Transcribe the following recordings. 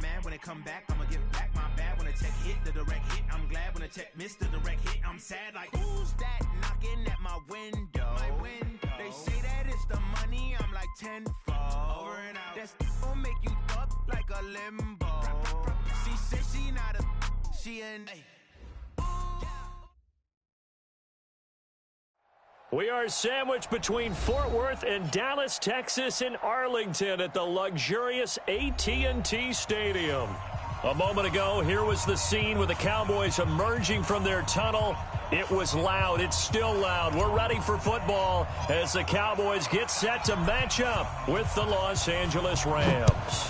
mad when it come back, I'ma give back my bad when a check hit, the direct hit. I'm glad when a check missed the direct hit. I'm sad like, who's that knocking at my window? They say that it's the money, I'm like tenfold. Over and out. That's gon' make you up like a limbo. She said she not a, she an. We are sandwiched between Fort Worth and Dallas, Texas, and Arlington at the luxurious AT&T Stadium. A moment ago, here was the scene with the Cowboys emerging from their tunnel. It was loud. It's still loud. We're ready for football as the Cowboys get set to match up with the Los Angeles Rams.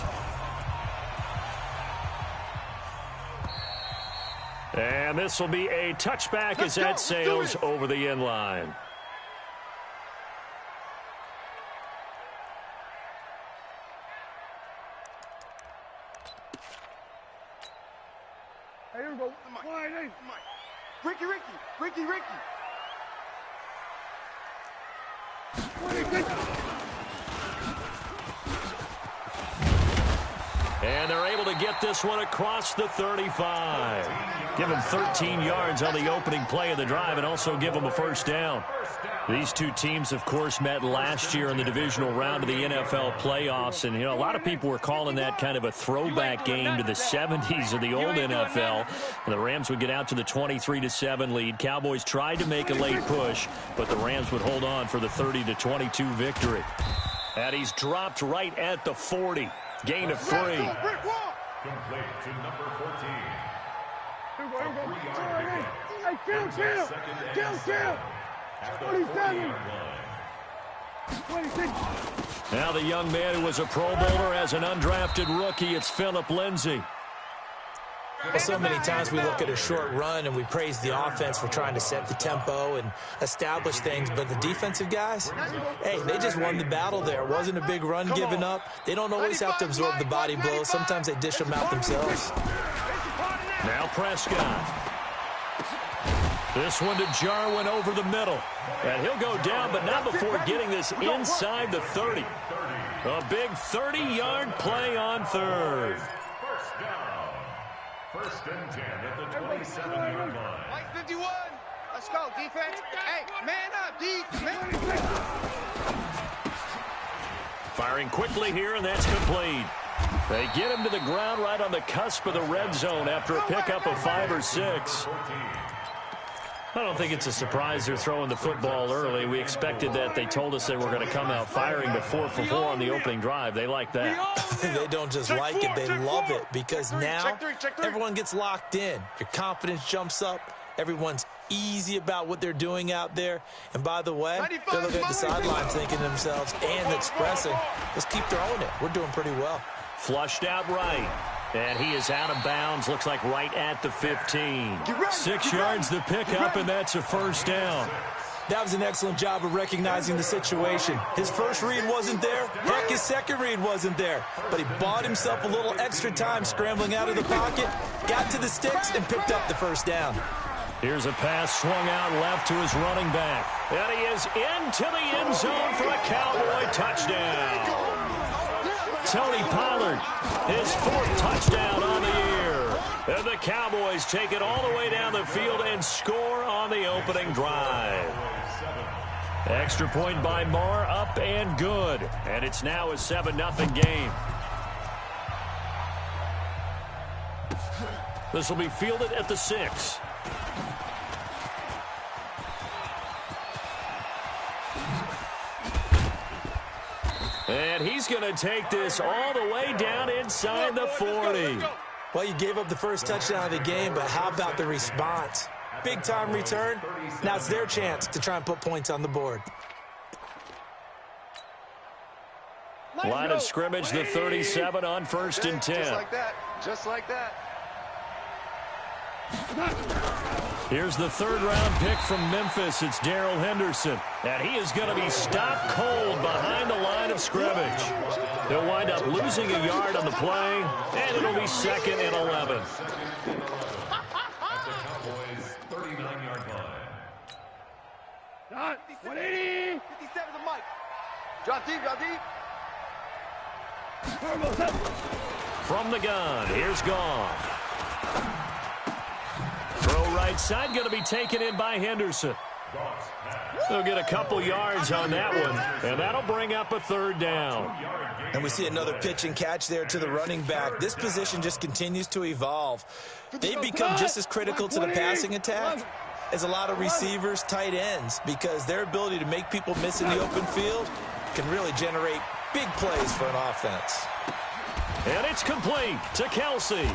And this will be a touchback as that sails over the end line. Here we go. Ricky. And they're able to get this one across the 35. Give them 13 yards on the opening play of the drive and also give them a first down. These two teams, of course, met last year in the divisional round of the NFL playoffs. And, you know, a lot of people were calling that kind of a throwback game to the 70s of the old NFL. And the Rams would get out to the 23-7 lead. Cowboys tried to make a late push, but the Rams would hold on for the 30-22 victory. And he's dropped right at the 40. Gain of 3. Complete to number 14. Hey, kill. 27. 26. Now the young man who was a Pro Bowler as an undrafted rookie, it's Phillip Lindsay. So many times we look at a short run and we praise the offense for trying to set the tempo and establish things, but the defensive guys, hey, they just won the battle there. It wasn't a big run given up. They don't always have to absorb the body blows. Sometimes they dish them out themselves. Now Prescott. This one to Jarwin over the middle. And he'll go down, but not before getting this inside the 30. A big 30-yard play on third. First and 10 at the 27-yard line. Mike 51. Let's go, defense. Hey, man up, defense. Firing quickly here, and that's complete. They get him to the ground right on the cusp of the red zone after a pickup of 5 or 6. I don't think it's a surprise they're throwing the football early. We expected that. They told us they were going to come out firing to 4 for 4 on the opening drive. They like that. They don't just like it, they love it, because now everyone gets locked in. Your confidence jumps up. Everyone's easy about what they're doing out there. And by the way, they're looking at the sidelines thinking to themselves and expressing, let's keep throwing it. We're doing pretty well. Flushed out right. And he is out of bounds, looks like right at the 15. 6 yards the pickup, and that's a first down. That was an excellent job of recognizing the situation. His first read wasn't there. Heck, his second read wasn't there. But he bought himself a little extra time scrambling out of the pocket, got to the sticks, and picked up the first down. Here's a pass swung out left to his running back. And he is into the end zone for a Cowboy touchdown. Tony Pollard, his 4th touchdown on the year. And the Cowboys take it all the way down the field and score on the opening drive. Extra point by Moore, up and good. And it's now a 7-0 game. This will be fielded at the 6. And he's going to take this all the way down inside the 40. Well, you gave up the first touchdown of the game, but how about the response? Big-time return. Now it's their chance to try and put points on the board. Line of scrimmage, the 37 on 1st and 10. Just like that. Just like that. Here's the 3rd-round pick from Memphis. It's Darrell Henderson. And he is going to be stopped cold behind the line of scrimmage. He'll wind up losing a yard on the play, and it'll be 2nd and 11. Cowboys 39-yard line. 180. 57 to Mike. Drop deep. from the gun. Here's Goff. Throw right side, going to be taken in by Henderson. They'll get a couple yards on that one, and that'll bring up a third down. And we see another pitch and catch there to the running back. This position just continues to evolve. They've become just as critical to the passing attack as a lot of receivers, tight ends, because their ability to make people miss in the open field can really generate big plays for an offense. And it's complete to Kelsey.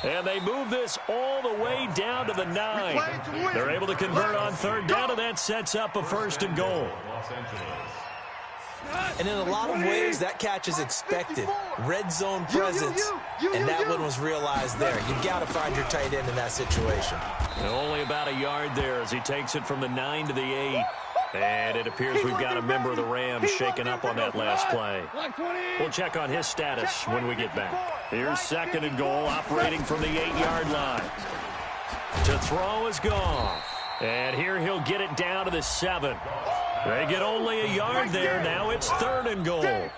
And they move this all the way down to the 9. They're able to convert on third down, and that sets up a first and goal. And in a lot of ways, that catch is expected. Red zone presence, and that one was realized there. You've got to find your tight end in that situation. And only about a yard there as he takes it from the 9 to the 8. And it appears we've got a member of the Rams shaken up on that last play. We'll check on his status when we get back. Here's second and goal, operating from the 8-yard line. To throw is Goff. And here he'll get it down to the 7. They get only a yard there. Now it's third and goal.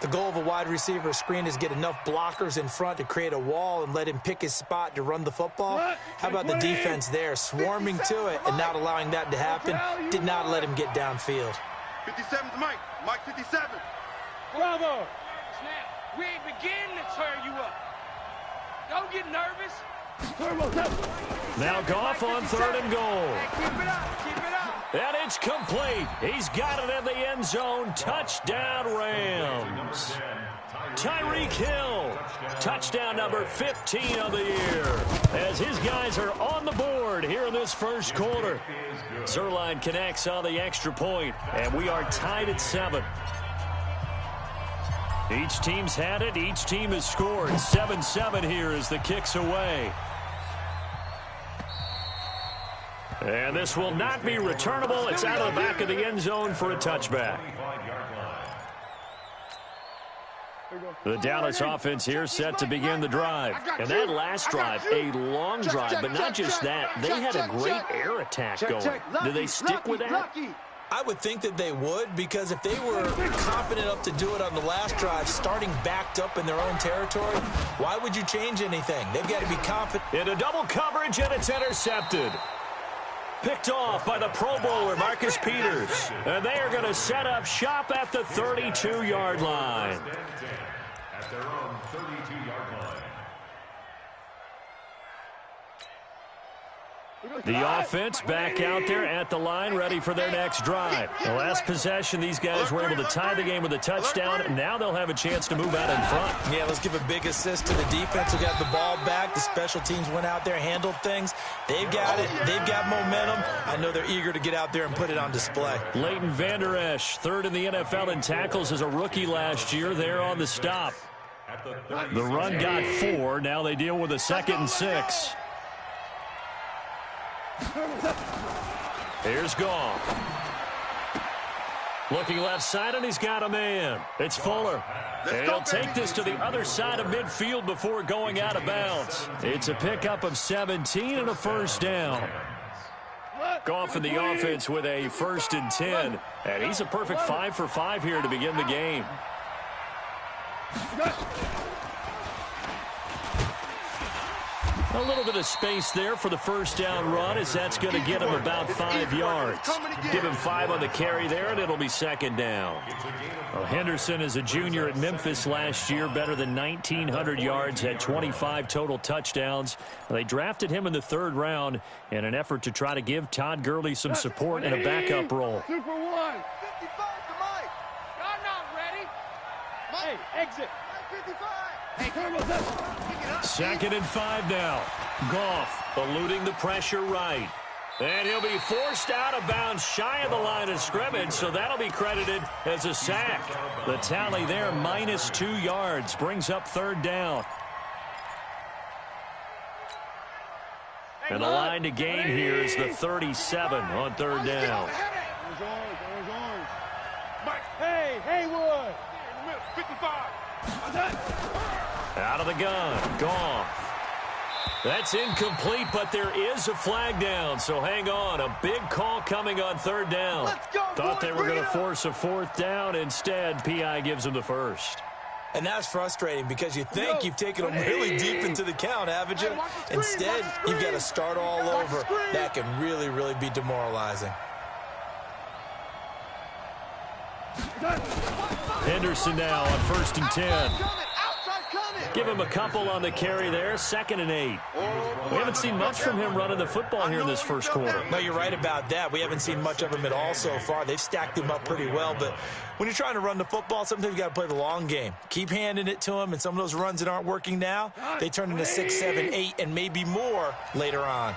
The goal of a wide receiver screen is get enough blockers in front to create a wall and let him pick his spot to run the football. How about the defense there, swarming to it and not allowing that to happen? Did not let him get downfield. 57's Mike. Mike 57. Bravo. Snap. We ain't beginning to tear you up. Don't get nervous. Now Goff on third and goal. Keep it up. Keep it up. And it's complete. He's got it in the end zone. Touchdown, Rams. Tyreek Hill. Touchdown number 15 of the year. As his guys are on the board here in this first quarter. Zerline connects on the extra point, and we are tied at 7. Each team's had it. Each team has scored. 7-7 here as the kick's away. And this will not be returnable. It's out of the back of the end zone for a touchback. The Dallas offense here set to begin the drive. And that last drive, a long drive, but not just that. They had a great air attack going. Do they stick with that? I would think that they would, because if they were confident enough to do it on the last drive, starting backed up in their own territory, why would you change anything? They've got to be confident. Into double coverage, and it's intercepted. Picked off by the Pro Bowler, Marcus Peters. And they are going to set up shop at the 32-yard line. At their own 32-yard line. The offense back out there at the line, ready for their next drive. The last possession, these guys were able to tie the game with a touchdown. Now they'll have a chance to move out in front. Yeah, let's give a big assist to the defense who got the ball back. The special teams went out there, handled things. They've got it. They've got momentum. I know they're eager to get out there and put it on display. Leighton Vander Esch, third in the NFL in tackles as a rookie last year. There on the stop. The run got 4. Now they deal with a 2nd and 6. Here's Goff. Looking left side, and he's got a man. It's Fuller. And he'll take this to the other side of midfield before going out of bounds. It's a pickup of 17 and a first down. Goff in the offense with a 1st and 10. And he's a perfect 5 for 5 here to begin the game. A little bit of space there for the first down run, as that's going to get him about 5 yards. Give him 5 on the carry there, and it'll be 2nd down. Well, Henderson is a junior at Memphis last year, better than 1,900 yards, had 25 total touchdowns. They drafted him in the 3rd round in an effort to try to give Todd Gurley some support in a backup role. Super 1. 55 to Mike. Y'all not ready. Hey, exit. Mike 55. Second and 5 now. Goff eluding the pressure right. And he'll be forced out of bounds shy of the line of scrimmage, so that'll be credited as a sack. The tally there, -2 yards, brings up 3rd down. And the line to gain here is the 37 on 3rd down. Orange. Mike. Hey, Haywood. 55. Out of the gun, Goff. That's incomplete, but there is a flag down, so hang on. A big call coming on 3rd down. Thought they were going to force a 4th down. Instead, P.I. gives them the 1st. And that's frustrating because you think you've taken them really deep into the count, haven't you? Instead, you've got to start all over. That can really, really be demoralizing. Henderson now on 1st and 10. Give him a couple on the carry there, 2nd and 8. We haven't seen much from him running the football here in this first quarter. No, you're right about that. We haven't seen much of him at all so far. They've stacked him up pretty well, but when you're trying to run the football, sometimes you got to play the long game. Keep handing it to him, and some of those runs that aren't working now, they turn into 6, 7, 8, and maybe more later on.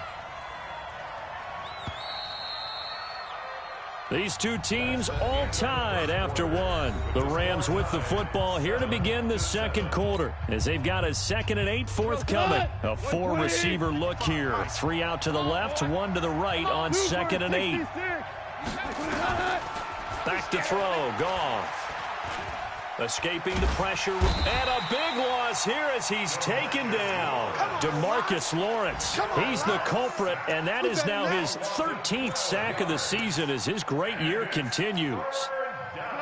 These two teams all tied after one. The Rams with the football here to begin the second quarter as they've got a 2nd and 8 forthcoming. A 4-receiver look here. 3 out to the left, 1 to the right on 2nd and 8. Back to throw. Goff. Escaping the pressure. And a big loss here as he's taken down. DeMarcus Lawrence. He's the culprit, and that is now his 13th sack of the season as his great year continues.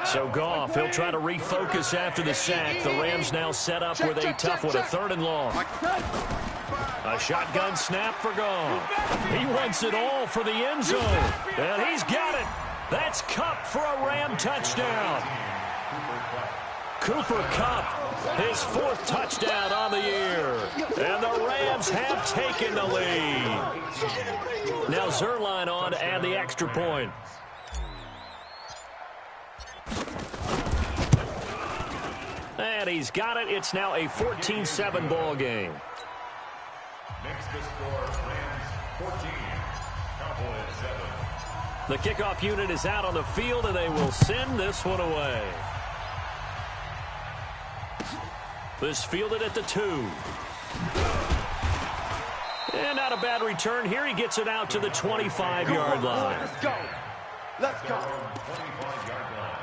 So Goff, he'll try to refocus after the sack. The Rams now set up with a tough one, a 3rd and long. A shotgun snap for Goff. He wants it all for the end zone. And he's got it. That's Kupp for a Ram touchdown. Cooper Kupp, his 4th touchdown on the year. And the Rams have taken the lead. Now Zerline on to add the extra point. And he's got it. It's now a 14-7 ball game. Next to score, Rams 14, Cowboys 7. The kickoff unit is out on the field, and they will send this one away. This fielded at the 2. And not a bad return here. He gets it out to the 25-yard line. Let's go. Let's go. 25-yard line.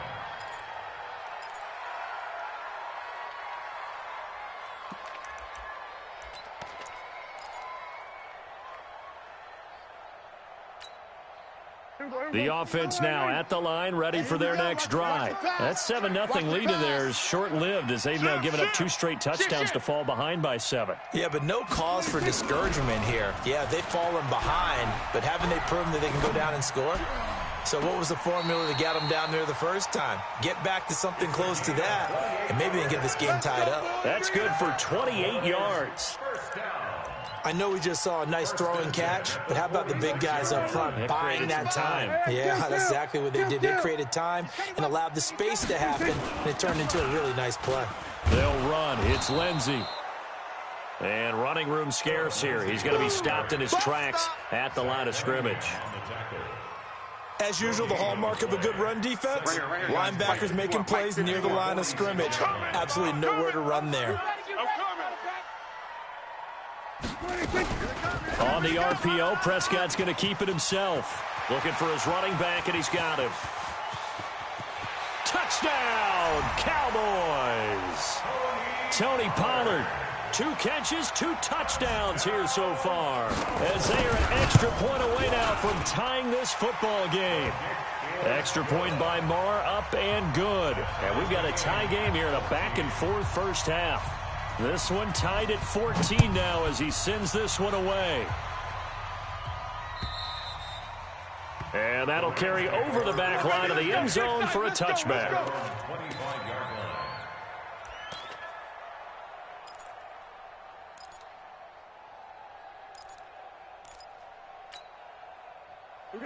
The offense now at the line, ready for their next drive. That 7-0 lead of theirs short-lived as they've now given up 2 straight touchdowns to fall behind by 7. Yeah, but no cause for discouragement here. Yeah, they've fallen behind, but haven't they proven that they can go down and score? So what was the formula that got them down there the first time? Get back to something close to that, and maybe they can get this game tied up. That's good for 28 yards. I know we just saw a nice throwing catch, but how about the big guys up front buying that time? Yeah, that's exactly what they did. They created time and allowed the space to happen, and it turned into a really nice play. They'll run. It's Lindsey. And running room scarce here. He's going to be stopped in his tracks at the line of scrimmage. As usual, the hallmark of a good run defense, linebackers making plays near the line of scrimmage. Absolutely nowhere to run there. On the RPO, Prescott's going to keep it himself. Looking for his running back, and he's got him. Touchdown, Cowboys! Tony Pollard, 2 catches, 2 touchdowns here so far, as they are an extra point away now from tying this football game. Extra point by Marr, up and good. And we've got a tie game here in a back-and-forth first half. This one tied at 14 now as he sends this one away. And that'll carry over the back line of the end zone for a touchback. 25-yard line.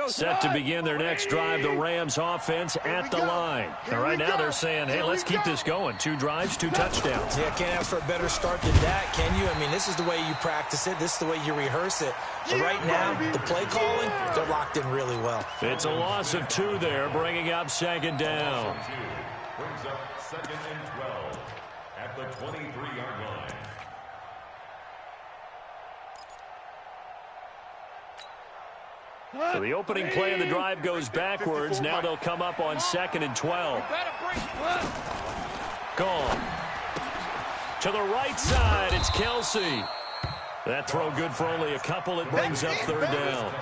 Set to begin their next drive, the Rams offense at the line. And right now they're saying, hey, let's keep this going. 2 drives, 2 touchdowns. Yeah, can't ask for a better start than that, can you? I mean, this is the way you practice it. This is the way you rehearse it. But right now, the play calling, they're locked in really well. It's a loss of 2 there, bringing up 2nd down. Brings up 2nd and 12 at the 23-yard line. So the opening play of the drive goes backwards. Now they'll come up on 2nd and 12. Gone. To the right side, it's Kelsey. That throw good for only a couple. It brings up 3rd down.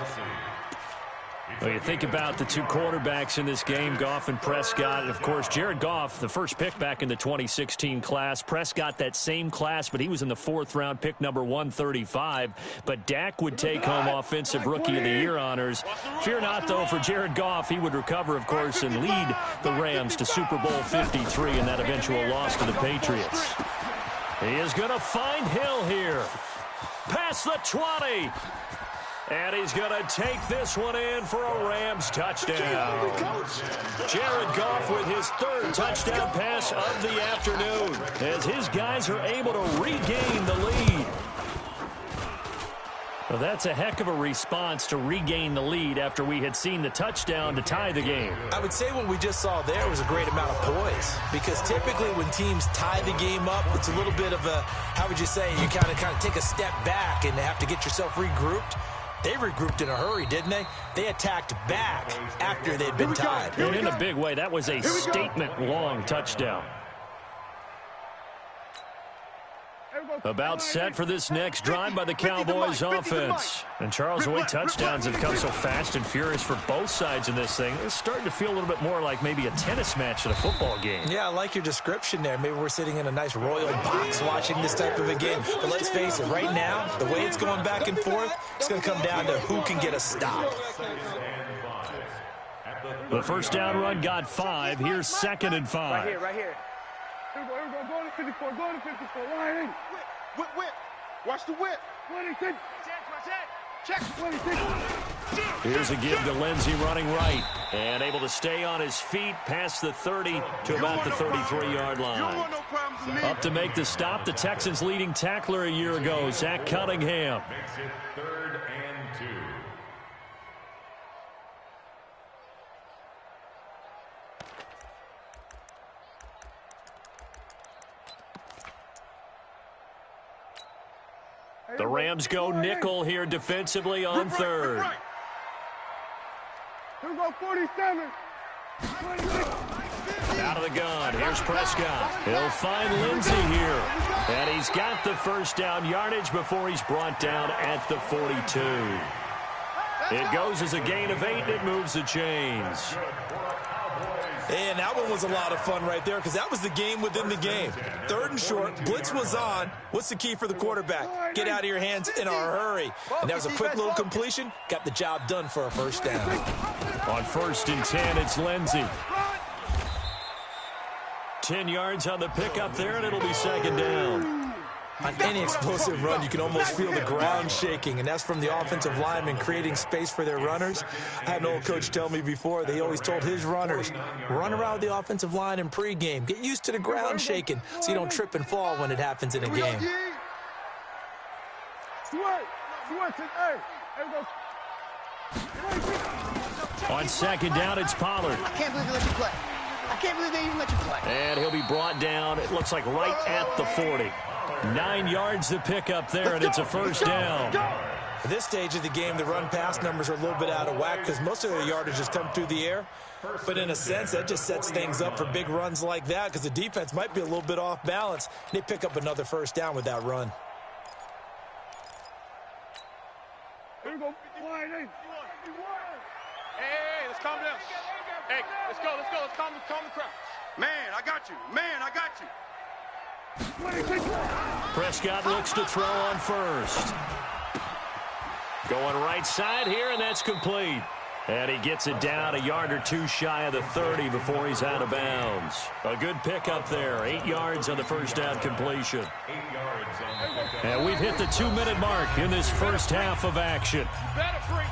Well, you think about the two quarterbacks in this game, Goff and Prescott. And, of course, Jared Goff, the first pick back in the 2016 class. Prescott, that same class, but he was in the 4th round, pick number 135. But Dak would take home Offensive Rookie of the Year honors. Fear not, though, for Jared Goff. He would recover, of course, and lead the Rams to Super Bowl 53 in that eventual loss to the Patriots. He is going to find Hill here. Past the 20. And he's going to take this one in for a Rams touchdown. Jared Goff with his 3rd touchdown pass of the afternoon as his guys are able to regain the lead. Well, that's a heck of a response to regain the lead after we had seen the touchdown to tie the game. I would say what we just saw there was a great amount of poise, because typically when teams tie the game up, it's a little bit of a, how would you say, you kind of take a step back and have to get yourself regrouped. They regrouped in a hurry, didn't they? They attacked back after they'd been tied. And in a big way, that was a statement-long touchdown. About set for this next drive by the Cowboys offense. And Charles, the way touchdowns have come so fast and furious for both sides in this thing, it's starting to feel a little bit more like maybe a tennis match at a football game. Yeah, I like your description there. Maybe we're sitting in a nice royal box watching this type of a game. But let's face it, right now, the way it's going back and forth, it's going to come down to who can get a stop. The first down run got 5. Here's 2nd and 5. Right here, right here. Here we go. Go to 54. Go to 54. Line in. Whip. Watch the whip. 26. Check. 26. Here's a give to Lindsey running right. And able to stay on his feet past the 30 to about the 33-yard line. Up to make the stop, the Texans' leading tackler a year ago, Zach Cunningham. Makes it 3rd and 2. The Rams go nickel here defensively on 3rd. Here we go, 47. 26. Out of the gun. Here's Prescott. He'll find Lindsey here. And he's got the first down yardage before he's brought down at the 42. It goes as a gain of 8, and it moves the chains. And that one was a lot of fun right there, because that was the game within the game. 3rd and short, blitz was on. What's the key for the quarterback? Get out of your hands in a hurry. And that was a quick little completion. Got the job done for a first down. On 1st and 10, it's Lindsey. 10 yards on the pickup there, and it'll be 2nd down. On any explosive run, you can almost feel the ground shaking, and that's from the offensive linemen creating space for their runners. I had an old coach tell me before, they always told his runners, run around the offensive line in pregame. Get used to the ground shaking so you don't trip and fall when it happens in a game. On 2nd down, it's Pollard. I can't believe they let you play. I can't believe they even let you play. And he'll be brought down, it looks like right at the 40. 9 yards to pick up there, and it's a first down. At this stage of the game, the run-pass numbers are a little bit out of whack because most of their yardage has come through the air. But in a sense, that just sets things up for big runs like that because the defense might be a little bit off balance. They pick up another first down with that run. Here we go. Hey, let's calm down. Hey, let's go. Let's calm the crowd. Man, I got you. 26. Prescott looks to throw on 1st. Going right side here, and that's complete. And he gets it down a yard or 2 shy of the 30 before he's out of bounds. A good pickup there. 8 yards on the first down completion. 8 yards on the pickup. And we've hit the 2-minute mark in this first half of action. Better break.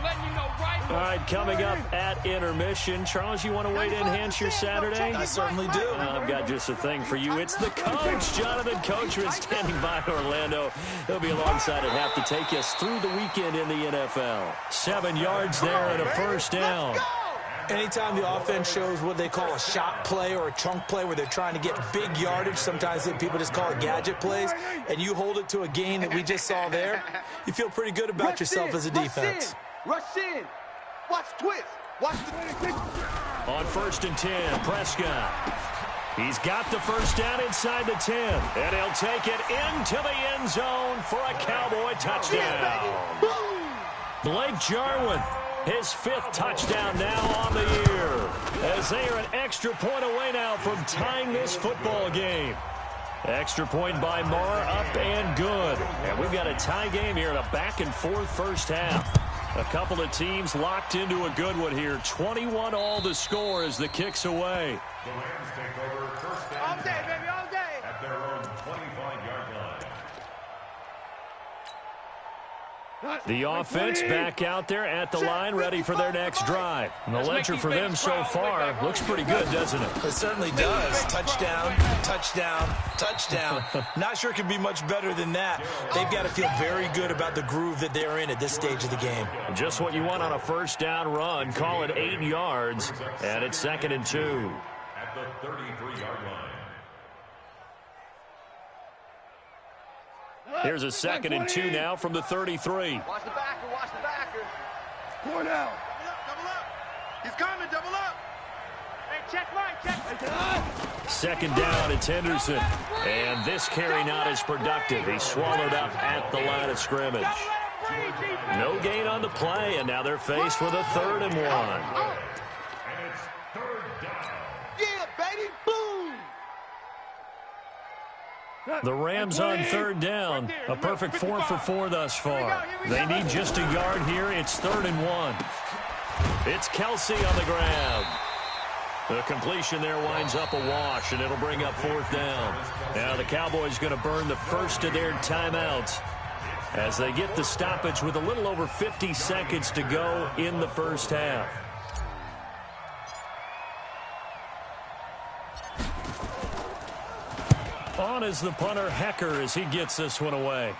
Letting you know right. All right, coming up at intermission. Charles, you want to weigh to enhance your Saturday? I certainly do. I've got just a thing for you. It's the coach, Jonathan Coachman, standing by in Orlando. He'll be alongside at half to take us through the weekend in the NFL. 7 yards there and a first down. Anytime the offense shows what they call a shot play or a chunk play where they're trying to get big yardage, sometimes people just call it gadget plays, and you hold it to a gain that we just saw there, you feel pretty good about yourself as a defense. Rush in. Watch twist. Watch the... On 1st and 10, Prescott. He's got the first down inside the 10, and he'll take it into the end zone for a Cowboy touchdown. Blake Jarwin His 5th touchdown now on the year, as they are an extra point away now from tying this football game. Extra point by Marr, up and good. And we've got a tie game here in a back-and-forth first half. A couple of teams locked into a good one here. 21 all the score as the kick's away. The Rams take over first down. All day, baby, all day. At their own 25-yard line. The offense back out there at the line, ready for their next drive. And the ledger for them so far looks pretty good, doesn't it? It certainly does. Touchdown, touchdown, touchdown. Not sure it can be much better than that. They've got to feel very good about the groove that they're in at this stage of the game. Just what you want on a first down run. Call it 8 yards, and it's 2nd and 2. At the 33-yard line. Here's a 2nd and 2 now from the 33. Watch the backer, watch the backer. Going out. Double up. He's coming, double up. Hey, check right, check. 2nd down, it's Henderson. And this carry not as productive. He's swallowed up at the line of scrimmage. No gain on the play, and now they're faced with a 3rd and 1. And it's 3rd down. Yeah, baby, boom. The Rams on 3rd down. A perfect 4 for 4 thus far. They need just a yard here. It's 3rd and 1. It's Kelsey on the grab. The completion there winds up a wash, and it'll bring up 4th down. Now the Cowboys going to burn the first of their timeouts as they get the stoppage with a little over 50 seconds to go in the first half. On is the punter, Hecker, as he gets this one away.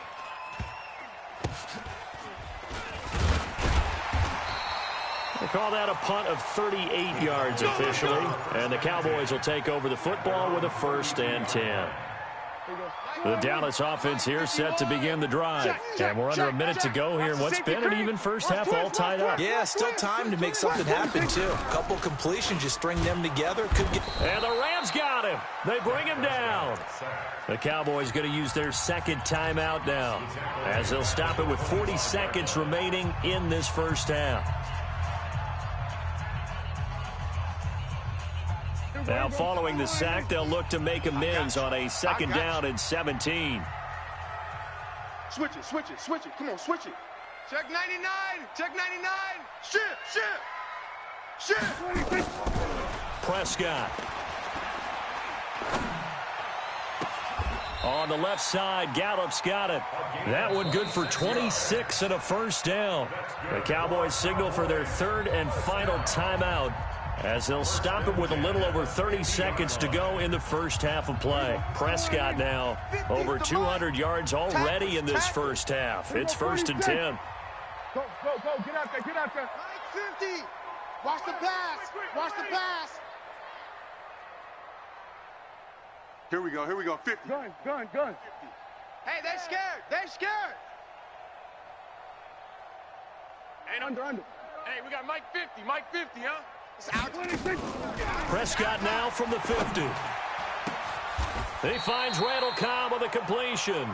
They call that a punt of 38 yards officially. And the Cowboys will take over the football with a 1st and 10. The Dallas offense here set to begin the drive. And we're under a minute to go here in what's been an even first half all tied up. Yeah, still time to make something happen, too. A couple completions, you string them together. And the Rams got him. They bring him down. The Cowboys going to use their 2nd timeout now, as they'll stop it with 40 seconds remaining in this first half. Now, following the sack, they'll look to make amends on a 2nd down and 17. Switch it, switch it, switch it. Come on, switch it. Check 99, check 99. Shit. Prescott. On the left side, Gallup's got it. That one good for 26 and a 1st down. The Cowboys signal for their 3rd and final timeout, as they'll stop it with a little over 30 seconds to go in the first half of play. Prescott now over 200 yards already in this first half. It's 1st and 10. Go. Get out there. 50. Watch the pass. Here we go. 50. Gun. Hey, they're scared. Hey, under. Hey, we got Mike 50, huh? It's out. 26. Prescott now from the 50. He finds Randall Cobb on the completion.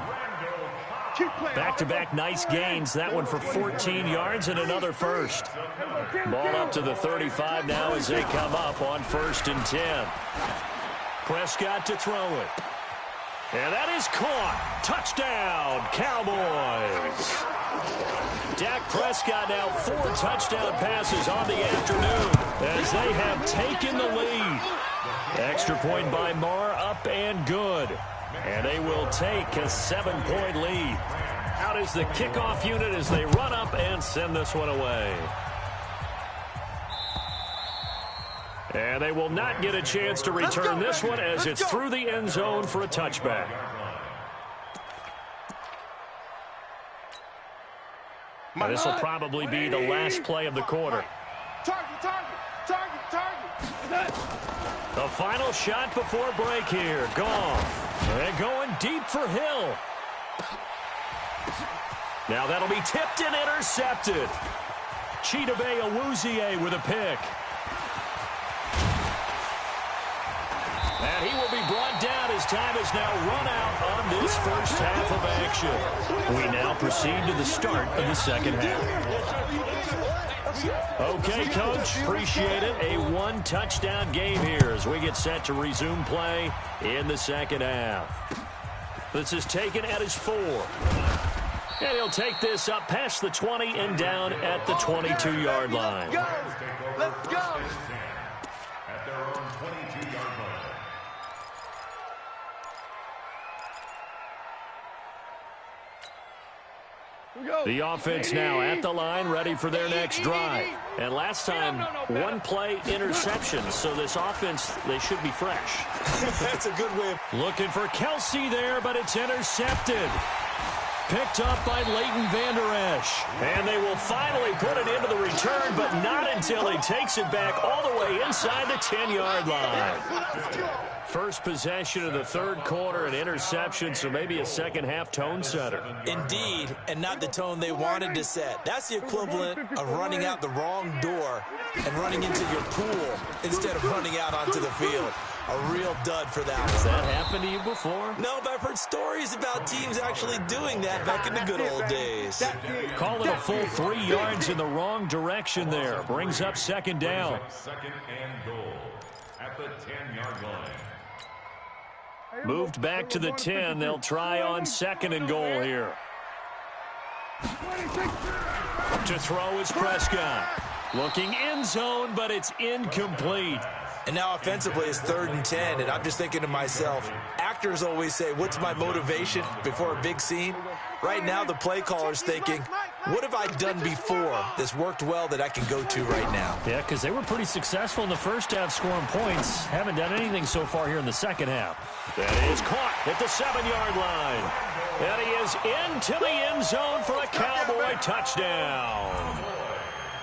Back-to-back nice gains. That one for 14 yards and another 1st. Ball up to the 35 now as they come up on 1st and 10. Prescott to throw it. And that is caught. Touchdown, Cowboys. Dak Prescott now 4 touchdown passes on the afternoon as they have taken the lead. Extra point by Marr, up and good. And they will take a 7-point lead. Out is the kickoff unit as they run up and send this one away. And they will not get a chance to return this one as it's through the end zone for a touchback. Now, this will probably be the last play of the quarter. Target. The final shot before break here. Goff. And going deep for Hill. Now that'll be tipped and intercepted. cL0uDniNe617's with a pick. And he will be brought down as time is now run out on end this first half of action. We now proceed to the start of the second half. Okay, Coach, appreciate it. A one-touchdown game here as we get set to resume play in the second half. This is taken at his 4. And he'll take this up past the 20 and down at the 22-yard line. Let's go. At their own 22-yard line. The offense now at the line, ready for their next drive. And last time, one-play interception. So this offense, they should be fresh. That's a good way. Looking for Kelsey there, but it's intercepted. Picked up by Leighton Vander Esch. And they will finally put it into the return, but not until he takes it back all the way inside the 10-yard line. First possession of the third quarter, an interception, so maybe a second-half tone setter. Indeed, and not the tone they wanted to set. That's the equivalent of running out the wrong door and running into your pool instead of running out onto the field. A real dud for that one. Has that happened to you before? No, but I've heard stories about teams actually doing that back in the good old days. Call it a full 3 yards in the wrong direction there. Brings up second down. Second and goal at the 10-yard line. Moved back to the 10. They'll try on second and goal here. To throw is Prescott. Looking end zone, but it's incomplete. And now offensively it's 3rd and 10, and I'm just thinking to myself, actors always say, what's my motivation before a big scene? Right now the play caller's thinking, what have I done before that's worked well that I can go to right now? Yeah, because they were pretty successful in the first half scoring points. Haven't done anything so far here in the second half. That is caught at the 7-yard line. And he is into the end zone for a Cowboy touchdown.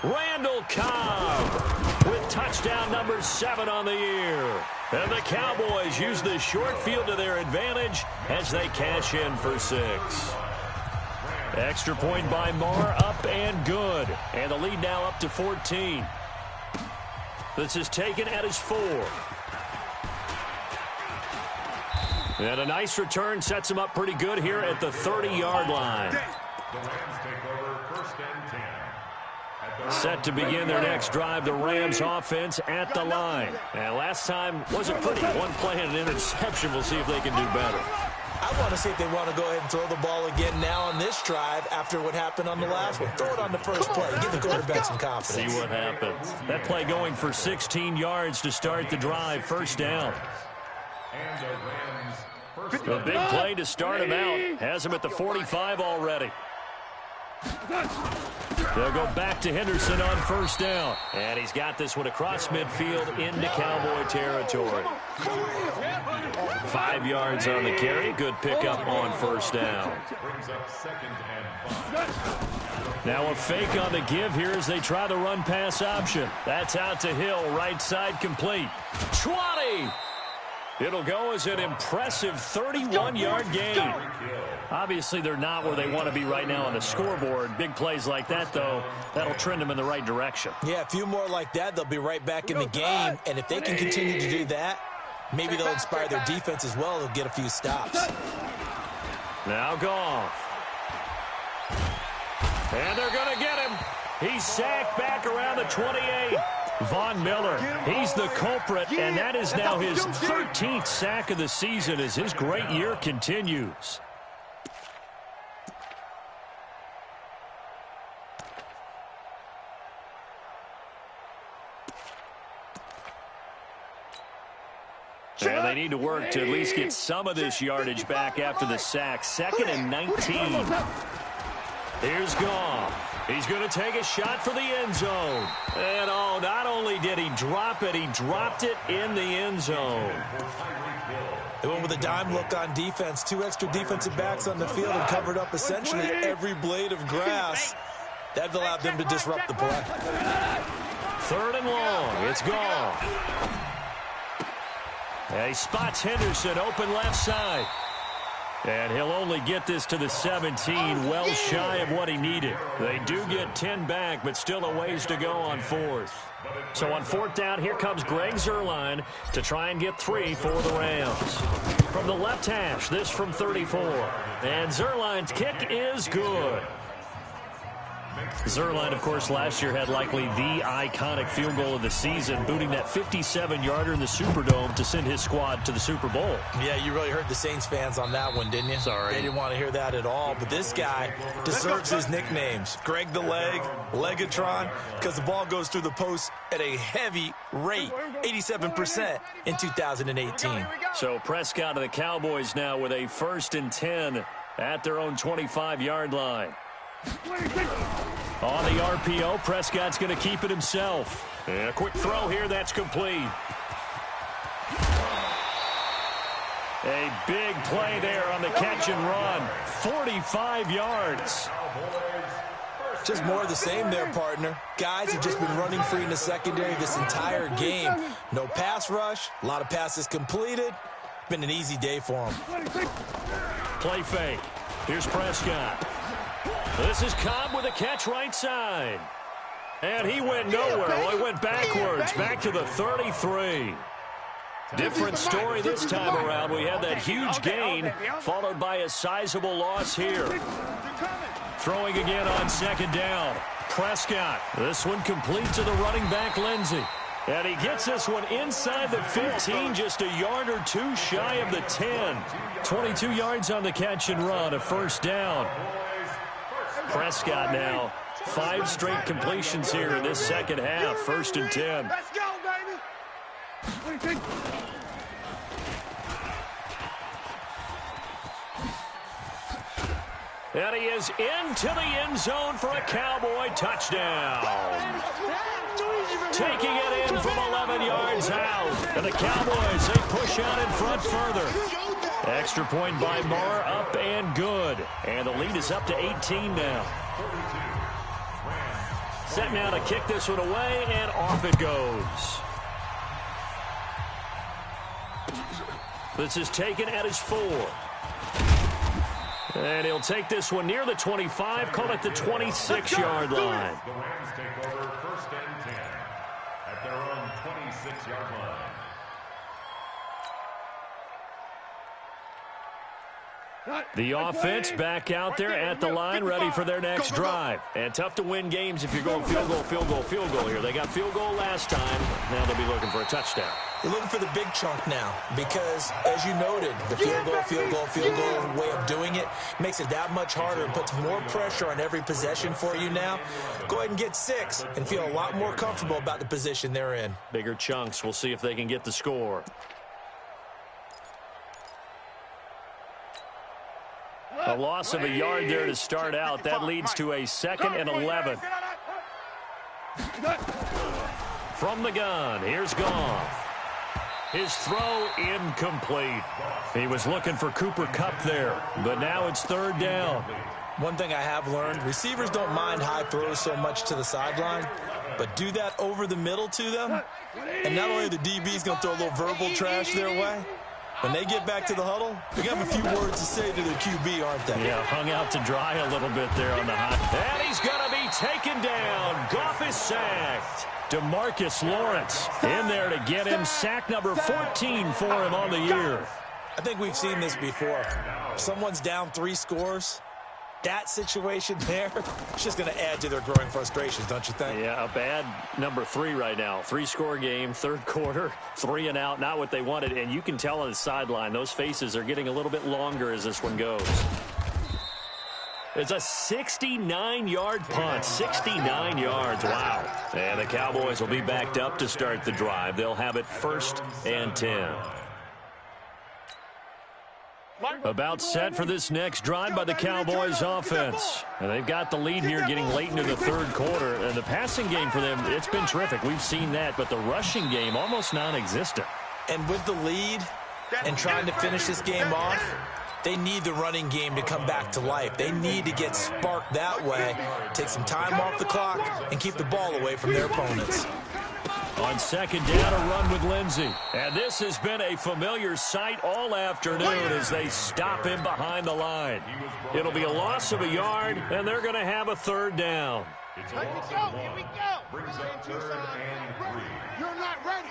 Randall Cobb with touchdown number 7 on the year. And the Cowboys use the short field to their advantage as they cash in for 6. Extra point by Marr, up and good. And the lead now up to 14. This is taken at his 4. And a nice return sets him up pretty good here at the 30-yard line. The Rams take over 1st and 10. Set to begin their next drive, the Rams offense at the line. And last time wasn't pretty. One play and an interception. We'll see if they can do better. I want to see if they want to go ahead and throw the ball again now on this drive after what happened on the last one. Throw it on the first play. Give the quarterback some confidence. See what happens. That play going for 16 yards to start the drive. First down. And the Rams first A big play to start him out. Has him at the 45 already. They'll go back to Henderson on first down. And he's got this one across midfield into Cowboy territory. 5 yards on the carry. Good pickup on first down. brings up 2nd and 5. Now a fake on the give here as they try the run-pass option. That's out to Hill, right side complete. 20! It'll go as an impressive 31-yard gain. Obviously, they're not where they want to be right now on the scoreboard. Big plays like that, though, that'll trend them in the right direction. Yeah, a few more like that, they'll be right back in the game. And if they can continue to do that, maybe they'll inspire their defense as well. They'll get a few stops. Now Goff. And they're going to get him. He's sacked back around the 28. Von Miller, he's the culprit, and that is now his 13th sack of the season as his great year continues. And they need to work to at least get some of this yardage back after the sack. 2nd and 19. Here's Goff. He's going to take a shot for the end zone. And, oh, not only did he drop it, he dropped it in the end zone. They went with a dime look on defense. 2 extra defensive backs on the field and covered up essentially every blade of grass. That allowed them to disrupt the play. 3rd and long. It's Goff. And he spots Henderson open left side. And he'll only get this to the 17, well shy of what he needed. They do get 10 back, but still a ways to go on 4th. So on 4th down, here comes Greg Zuerlein to try and get 3 for the Rams. From the left hash, this from 34. And Zuerlein's kick is good. Zuerlein, of course, last year had likely the iconic field goal of the season, booting that 57-yarder in the Superdome to send his squad to the Super Bowl. Yeah, you really hurt the Saints fans on that one, didn't you? Sorry. They didn't want to hear that at all. But this guy deserves his nicknames. Greg the Leg, Legatron, because the ball goes through the post at a heavy rate, 87% in 2018. So Prescott and the Cowboys now with a 1st and 10 at their own 25-yard line. On the RPO, Prescott's going to keep it himself. And a quick throw here, that's complete. A big play there on the catch and run. 45 yards. Just more of the same there, partner. Guys have just been running free in the secondary this entire game. No pass rush, a lot of passes completed. Been an easy day for them. Play fake. Here's Prescott. This is Cobb with a catch right side. And he went nowhere. Well, he went backwards, back to the 33. Different story this time around. We had that huge gain, followed by a sizable loss here. Throwing again on 2nd down. Prescott. This one complete to the running back, Lindsey. And he gets this one inside the 15, just a yard or 2 shy of the 10. 22 yards on the catch and run, a 1st down. Prescott now, 5 straight completions here in this second half, 1st and 10. Let's go, baby. And he is into the end zone for a Cowboy touchdown. Taking it in from 11 yards out. And the Cowboys, they push out in front further. Extra point by Marr, up and good. And the lead is up to 18 now. Set now to kick this one away, and off it goes. This is taken at his 4. And he'll take this one near the 25, call it the 26-yard line. The Rams take over 1st and 10 at their own 26-yard line. The offense back out there at the line, ready for their next drive. And tough to win games if you're going field goal, field goal, field goal here. They got field goal last time. Now they'll be looking for a touchdown. You're looking for the big chunk now because, as you noted, the field goal way of doing it makes it that much harder and puts more pressure on every possession for you now. Go ahead and get 6 and feel a lot more comfortable about the position they're in. Bigger chunks. We'll see if they can get the score. A loss of a yard there to start out. That leads to a 2nd and 11. From the gun, here's Goff. His throw incomplete. He was looking for Cooper Kupp there, but now it's 3rd down. One thing I have learned, receivers don't mind high throws so much to the sideline, but do that over the middle to them, and not only the DB's going to throw a little verbal trash their way, when they get back to the huddle, they have a few words to say to their QB, aren't they? Yeah, hung out to dry a little bit there on the hot. And he's going to be taken down. Goff is sacked. DeMarcus Lawrence in there to get him sack number 14 for him on the year. I think we've seen this before. If someone's down 3 scores, that situation there, it's just going to add to their growing frustrations, don't you think? Yeah, a bad number 3 right now. 3-score game, 3rd quarter, 3 and out, not what they wanted. And you can tell on the sideline, those faces are getting a little bit longer as this one goes. It's a 69-yard punt, 69 yards, wow. And the Cowboys will be backed up to start the drive. They'll have it 1st and 10. About set for this next drive by the Cowboys offense. And they've got the lead here getting late into the 3rd quarter. And the passing game for them, it's been terrific. We've seen that. But the rushing game, almost non-existent. And with the lead and trying to finish this game off, they need the running game to come back to life. They need to get sparked that way, take some time off the clock, and keep the ball away from their opponents. On second down, a run with Lindsey. And this has been a familiar sight all afternoon as they stop him behind the line. It'll be a loss of a yard, and they're going to have a third down. Here we go. Brings up third and 3. You're not ready.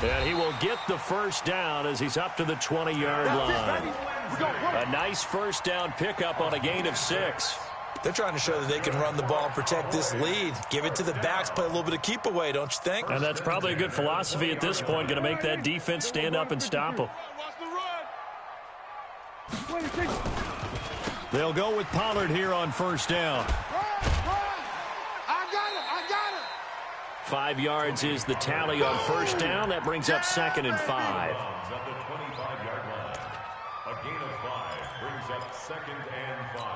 And he will get the first down as he's up to the 20-yard line. A nice first down pickup on a gain of 6. They're trying to show that they can run the ball and protect this lead. Give it to the backs, play a little bit of keep away, don't you think? And that's probably a good philosophy at this point, going to make that defense stand up and stop them. They'll go with Pollard here on first down. I got him. 5 yards is the tally on first down. That brings up 2nd and 5. At the 25-yard line. A gain of 5 brings up 2nd and 5.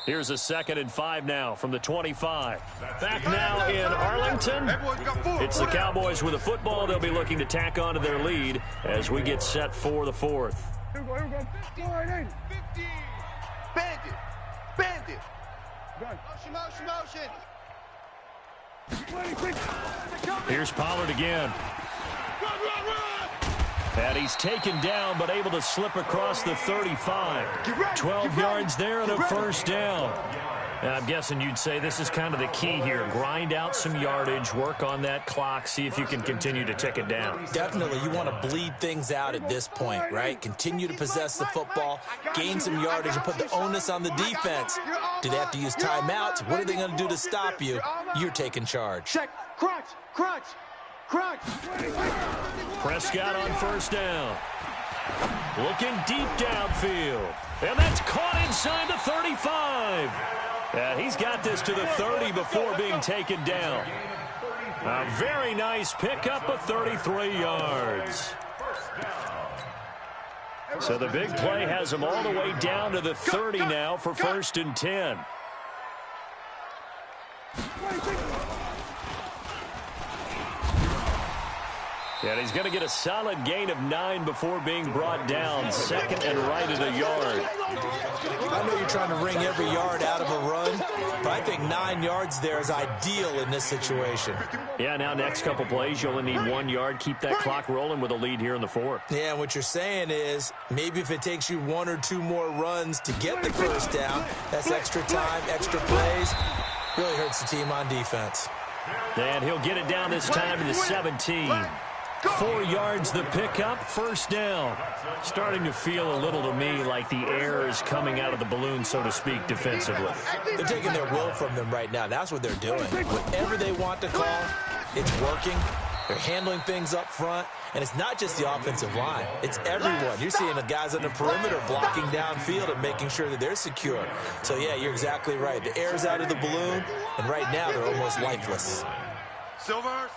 Here's a 2nd and 5 now from the 25. Back now in Arlington. It's the Cowboys with a football. They'll be looking to tack on to their lead as we get set for the 4th. Here we go. 50. Bandit. Gun. Motion. 26. Here's Pollard again. And he's taken down, but able to slip across the 35. 12 yards there and a first down. And I'm guessing you'd say this is kind of the key here. Grind out some yardage, work on that clock, see if you can continue to tick it down. Definitely, you want to bleed things out at this point, right? Continue to possess the football, gain some yardage, and put the onus on the defense. Do they have to use timeouts? What are they going to do to stop you? You're taking charge. Check. Crunch. Prescott on first down. Looking deep downfield. And that's caught inside the 35. And he's got this to the 30 before being taken down. A very nice pickup of 33 yards. So the big play has him all the way down to the 30 now for 1st and 10. And he's going to get a solid gain of 9 before being brought down. 2nd and right at a yard. I know you're trying to wring every yard out of a run, but I think 9 yards there is ideal in this situation. Yeah, now next couple plays, you only need 1 yard. Keep that clock rolling with a lead here in the 4th. Yeah, and what you're saying is maybe if it takes you 1 or 2 more runs to get the first down, that's extra time, extra plays. Really hurts the team on defense. And he'll get it down this time to the 17. 4 yards the pickup, first down. Starting to feel a little to me like the air is coming out of the balloon, so to speak, defensively. They're taking their will from them right now. That's what they're doing. Whatever they want to call, it's working. They're handling things up front. And it's not just the offensive line. It's everyone. You're seeing the guys on the perimeter blocking downfield and making sure that they're secure. So, yeah, you're exactly right. The air's out of the balloon, and right now they're almost lifeless. Silver.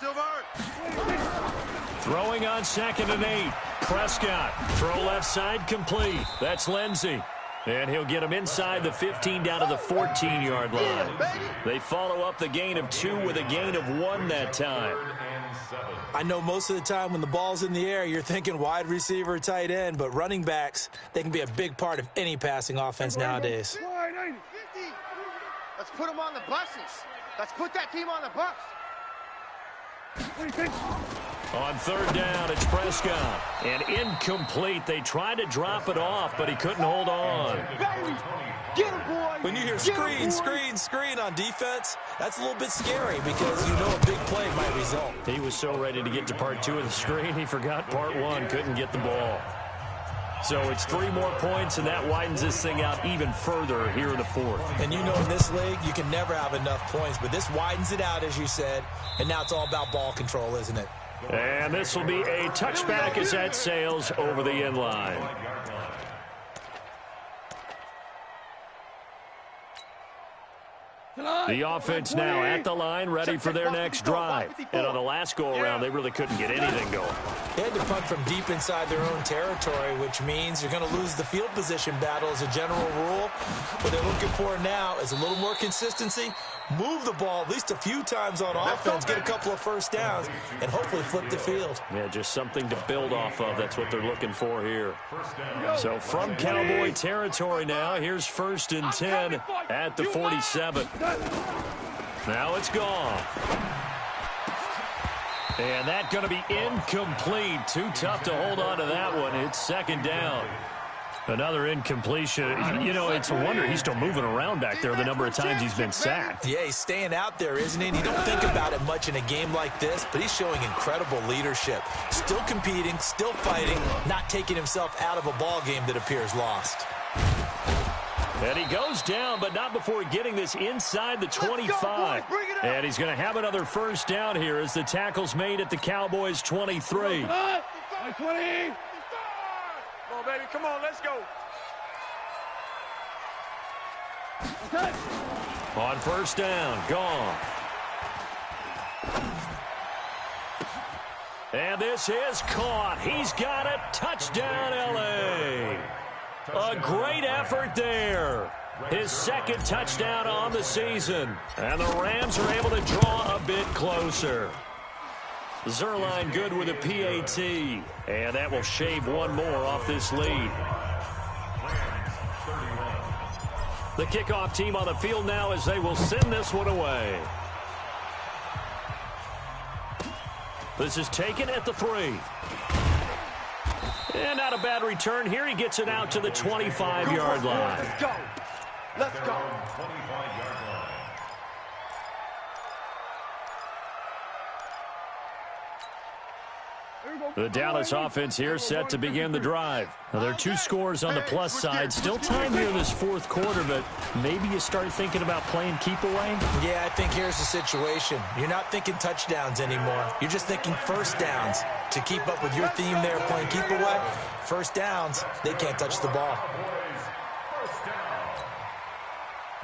Throwing on 2nd and 8. Prescott. Throw left side complete. That's Lindsey. And he'll get him inside the 15 down to the 14-yard line. They follow up the gain of 2 with a gain of 1 that time. I know most of the time when the ball's in the air, you're thinking wide receiver, tight end, but running backs, they can be a big part of any passing offense nowadays. 50. Let's put them on the buses. Let's put that team on the bus. On 3rd down, it's Prescott. And incomplete. They tried to drop it off, but he couldn't hold on. Get him, boy. When you hear screen on defense, that's a little bit scary because you know a big play might result. He was so ready to get to part 2 of the screen, he forgot part 1, couldn't get the ball. So it's 3 more points, and that widens this thing out even further here in the 4th. And you know in this league, you can never have enough points, but this widens it out, as you said, and now it's all about ball control, isn't it? And this will be a touchback as that sails over the end line. The offense now at the line, ready for their next drive. And on the last go-around, they really couldn't get anything going. They had to punt from deep inside their own territory, which means you're going to lose the field position battle as a general rule. What they're looking for now is a little more consistency, move the ball at least a few times on offense, get a couple of first downs, and hopefully flip the field. Yeah, just something to build off of. That's what they're looking for here. So from Cowboy territory now, here's 1st and 10 at the 47. Now it's gone. And that's going to be incomplete. Too tough to hold on to that one. It's 2nd down. Another incompletion. You know, it's a wonder he's still moving around back there the number of times he's been sacked. Yeah, he's staying out there, isn't he? And you don't think about it much in a game like this, but he's showing incredible leadership. Still competing, still fighting, not taking himself out of a ball game that appears lost. And he goes down, but not before getting this inside the 25. And he's going to have another first down here as the tackle's made at the Cowboys' 23. 20. Come on, baby. Come on, let's go. On 1st down, gone. And this is caught. He's got it. Touchdown, L.A. A great effort there. His 2nd touchdown on the season. And the Rams are able to draw a bit closer. Zerline good with a PAT. And that will shave one more off this lead. The kickoff team on the field now as they will send this one away. This is taken at the 3. And not a bad return here. He gets it out to the 25-yard line. Let's go. Let's go. 25-yard line. The Dallas offense here set to begin the drive. Now, there are 2 scores on the plus side. Still time here in this 4th quarter, but maybe you start thinking about playing keep away? Yeah, I think here's the situation. You're not thinking touchdowns anymore. You're just thinking first downs. To keep up with your theme there, playing keep away, first downs, they can't touch the ball.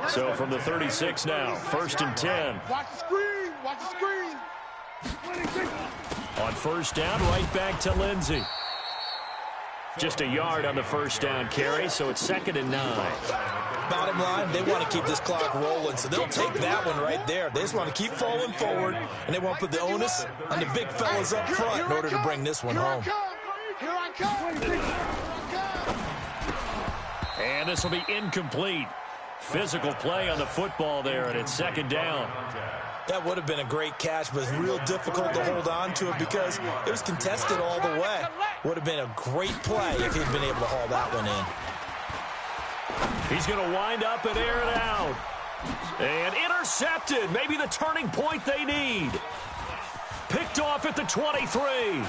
So from the 36 now, 1st and 10. Watch the screen. Watch the screen. On 1st down, right back to Lindsey. Just a yard on the 1st down carry, so it's 2nd and 9. Bottom line, they want to keep this clock rolling, so they'll take that one right there. They just want to keep falling forward, and they want to put the onus on the big fellas up front in order to bring this one home. Here I come. And this will be incomplete. Physical play on the football there, and it's 2nd down. That would have been a great catch, but it's real difficult to hold on to it because it was contested all the way. Would have been a great play if he'd been able to haul that one in. He's going to wind up and air it out. And intercepted. Maybe the turning point they need. Picked off at the 23.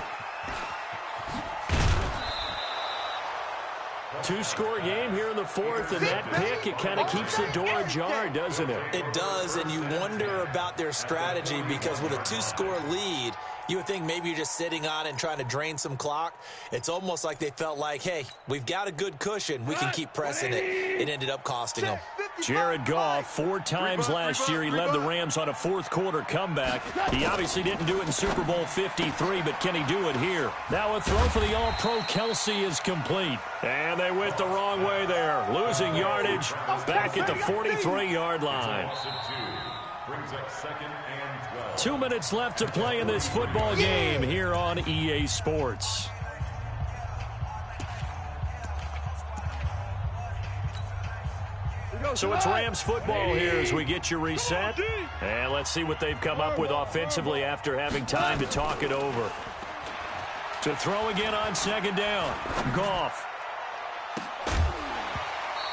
2-score game here in the 4th, and that pick, it kind of keeps the door ajar, doesn't it? It does, and you wonder about their strategy because with a 2-score lead, you would think maybe you're just sitting on it and trying to drain some clock. It's almost like they felt like, hey, we've got a good cushion. We can keep pressing it. It ended up costing them. Jared Goff, 4 times last year he led the Rams on a 4th quarter comeback. He obviously didn't do it in Super Bowl 53, but can he do it here? Now a throw for the All-Pro Kelsey is complete. And they went the wrong way there. Losing yardage back at the 43-yard line. 2 minutes left to play in this football game here on EA Sports. So it's Rams football here as we get you reset. And let's see what they've come up with offensively after having time to talk it over. To throw again on 2nd down. Goff.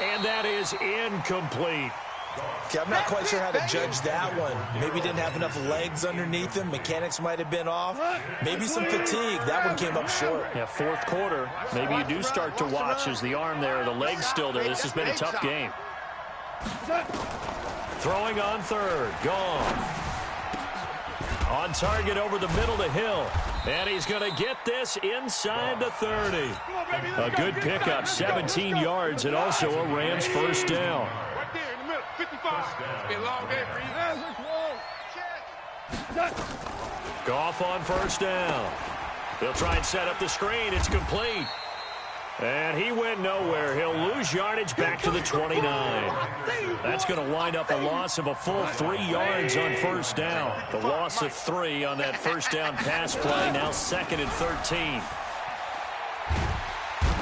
And that is incomplete. Okay, I'm not quite sure how to judge that one. Maybe he didn't have enough legs underneath him. Mechanics might have been off. Maybe some fatigue. That one came up short. Yeah, 4th quarter. Maybe you do start to watch as the arm there, the leg's still there. This has been a tough game. Throwing on 3rd. Gone. On target over the middle to Hill. And he's going to get this inside the 30. A good pickup, 17 yards, and also a Rams 1st down. Right there in the middle, 50-50. 55. Been a long day for you. Goff on first down. They'll try and set up the screen. It's complete. And he went nowhere. He'll lose yardage back to the 29. That's going to wind up a loss of a full 3 yards on first down. The loss of 3 on that first down pass play. Now 2nd and 13.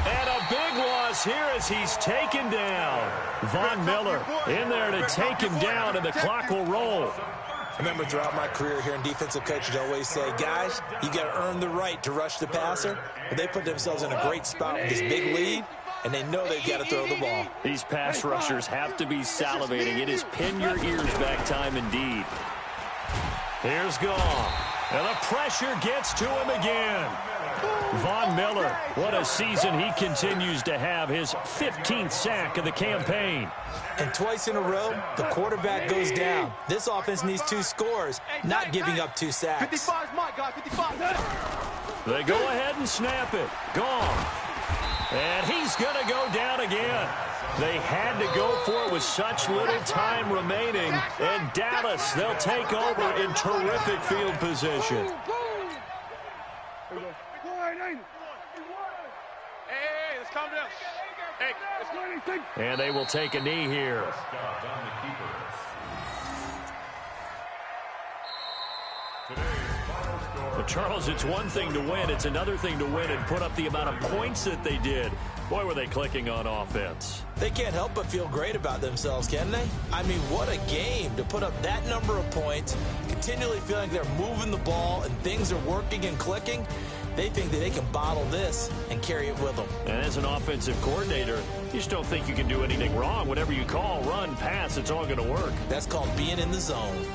And a big loss here as he's taken down. Von Miller in there to take him down, and the clock will roll. I remember throughout my career hearing defensive coaches always say, guys, you got to earn the right to rush the passer. But they put themselves in a great spot with this big lead, and they know they've got to throw the ball. These pass rushers have to be salivating. It is pin your ears back time indeed. Here's Goff, and the pressure gets to him again. Von Miller, what a season he continues to have, his 15th sack of the campaign. And twice in a row, the quarterback goes down. This offense needs 2 scores, not giving up 2 sacks. 55 is my guy, 55. They go ahead and snap it. Goff. And he's going to go down again. They had to go for it with such little time remaining. And Dallas, they'll take over in terrific field position. Hey, let's calm down. Hey, let's go. And they will take a knee here. But Charles, it's one thing to win. It's another thing to win and put up the amount of points that they did. Boy, were they clicking on offense. They can't help but feel great about themselves, can they? I mean, what a game to put up that number of points, continually feeling they're moving the ball and things are working and clicking. They think that they can bottle this and carry it with them. And as an offensive coordinator, you just don't think you can do anything wrong. Whatever you call, run, pass, it's all going to work. That's called being in the zone.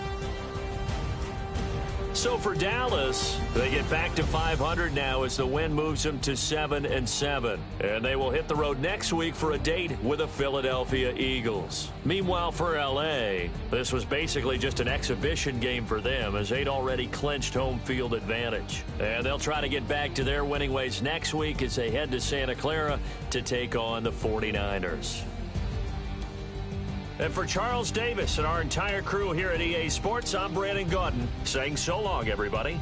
So for Dallas, they get back to 500 now as the win moves them to 7-7. And they will hit the road next week for a date with the Philadelphia Eagles. Meanwhile, for L.A., this was basically just an exhibition game for them as they'd already clinched home field advantage. And they'll try to get back to their winning ways next week as they head to Santa Clara to take on the 49ers. And for Charles Davis and our entire crew here at EA Sports, I'm Brandon Gaudin saying so long, everybody.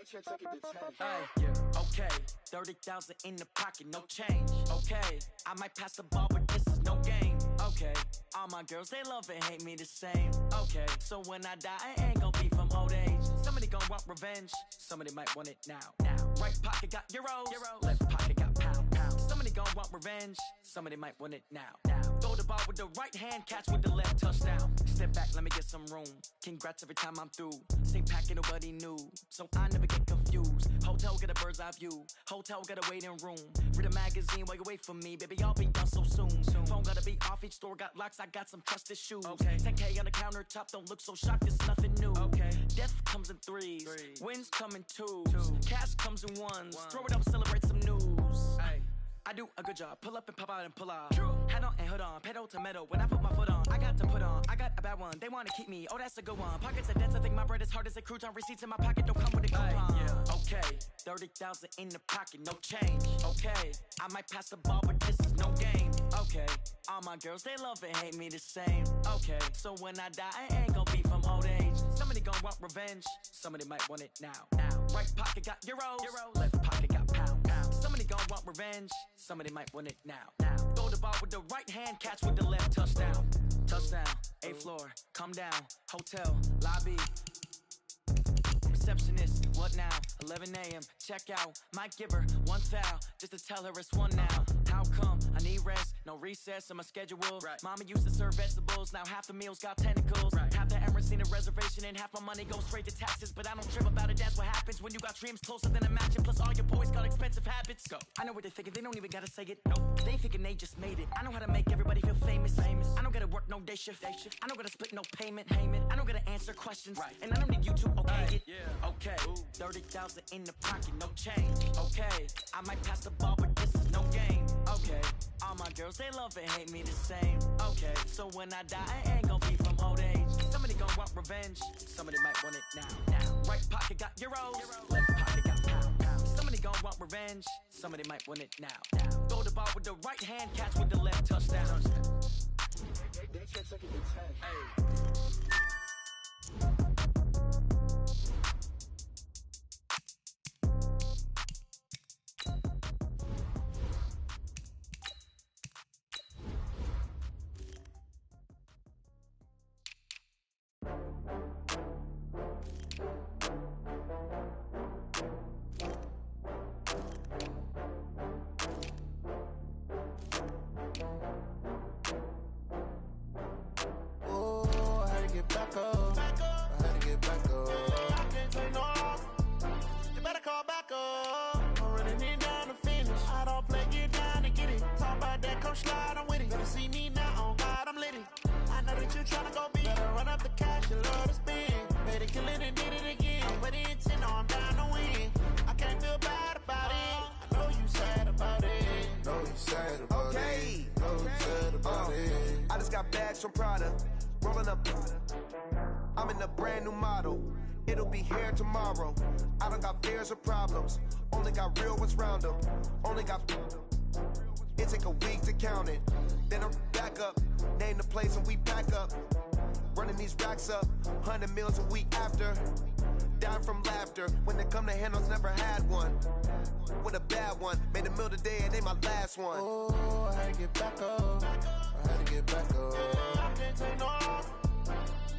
Okay, 30,000 in the pocket, no change. Okay, I might pass the ball, but this is no game. Okay, all my girls, they love and hate me the same. Okay, so when I die, I ain't gon' be from old age. Somebody gon' want revenge, somebody might want it now. Right pocket got euros, left pocket got pounds. Somebody gon' want revenge, somebody might want it now. Throw the ball with the right hand, catch with the left, touchdown. Step back, let me get some room. Congrats every time I'm through. Same packet, nobody knew, so I never get confused. Hotel get a bird's eye view, hotel got a waiting room. Read a magazine while you wait for me, baby, I'll be done so soon. Phone gotta be off, each store got locks, I got some trusted shoes. 10K on the countertop, don't look so shocked, it's nothing new. Death comes in threes, wins come in twos, cash comes in ones. Throw it up, celebrate some news. I do a good job, pull up and pop out and pull off. Hat on and hood on, pedal to metal. When I put my foot on, I got to put on. I got a bad one, they wanna keep me, oh that's a good one. Pockets are dense, I think my bread is hard as a crouton. Receipts in my pocket, don't come with a coupon. Okay, 30,000 in the pocket, no change. Okay, I might pass the ball, but this is no game. Okay, all my girls, they love and hate me the same. Okay, so when I die, I ain't gon' be from old age. Somebody gon' want revenge, somebody might want it now. Right pocket got euros, left pocket got pounds. Somebody gon' want revenge, somebody might want it now. Throw the ball with the right hand, catch with the left, touchdown. Touchdown, 8th floor, come down, hotel, lobby. Receptionist, what now? 11 a.m., check out. Might give her one foul, just to tell her it's one now. How come? I need rest, no recess in my schedule. Mama used to serve vegetables, now half the meals got tentacles. Half the Emirates need a reservation and half my money goes straight to taxes. But I don't trip about it, that's what happens when you got dreams closer than a mansion. Plus all your boys got expensive habits. Go. I know what they're thinking, they don't even gotta say it. Nope, they thinking they just made it. I know how to make everybody feel famous. I don't gotta work no day shift. I don't gotta split no payment. I don't gotta answer questions. And I don't need you to okay it. Okay, 30,000 in the pocket, no change. Okay, I might pass the ball, but this is no game. Okay, all my girls, they love and hate me the same. Okay, so when I die, I ain't gon' be from old age. Somebody gon' want revenge, somebody might want it now. Right pocket got euros, left pocket got pounds. Somebody gon' want revenge, somebody might want it now. Throw the ball with the right hand, catch with the left, touchdown. They can't take it to 10. From Prada, rolling up. I'm in a brand new model. It'll be here tomorrow. I don't got fears or problems. Only got real ones round them. Only got. It take a week to count it. Then I'm back up. Name the place and we back up. Running these racks up. 100 meals a week after. Dying from laughter. When they come to handles, never had one. With a bad one. Made a meal today and they my last one. Oh, I had to get back up. I had to get back up. I can't take no off.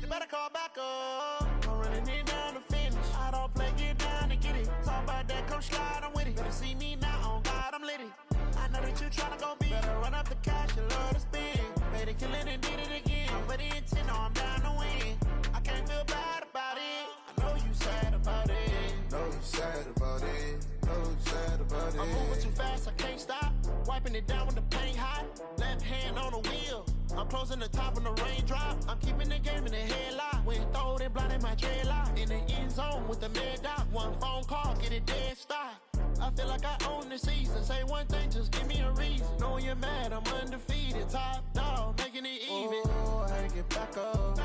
You better call back up. I'm running it down to finish. I don't play, get down and get it. Talk about that, come slide, I'm with it. Better see me now, on God, I'm lit it. I know that you tryna go big. Better run up the cash, you love to spend. Made it, kill it, and did it again. But the intent, no, I'm down to win. I can't feel bad about it. I know you sad about it. Know you sad about it. Know you sad about it. I'm moving too fast, I can't stop. Wiping it down when the paint hot. Left hand on the wheel. I'm closing the top when the raindrop. I'm keeping the game in the headlock. When throwed and blinded my dreadlock. In the end zone with the mad dot. One phone call, get it dead stop. I feel like I own the season. Say one thing, just give me a reason. Knowing you're mad, I'm undefeated. Top dog, making it even. Oh, I had to get back up. I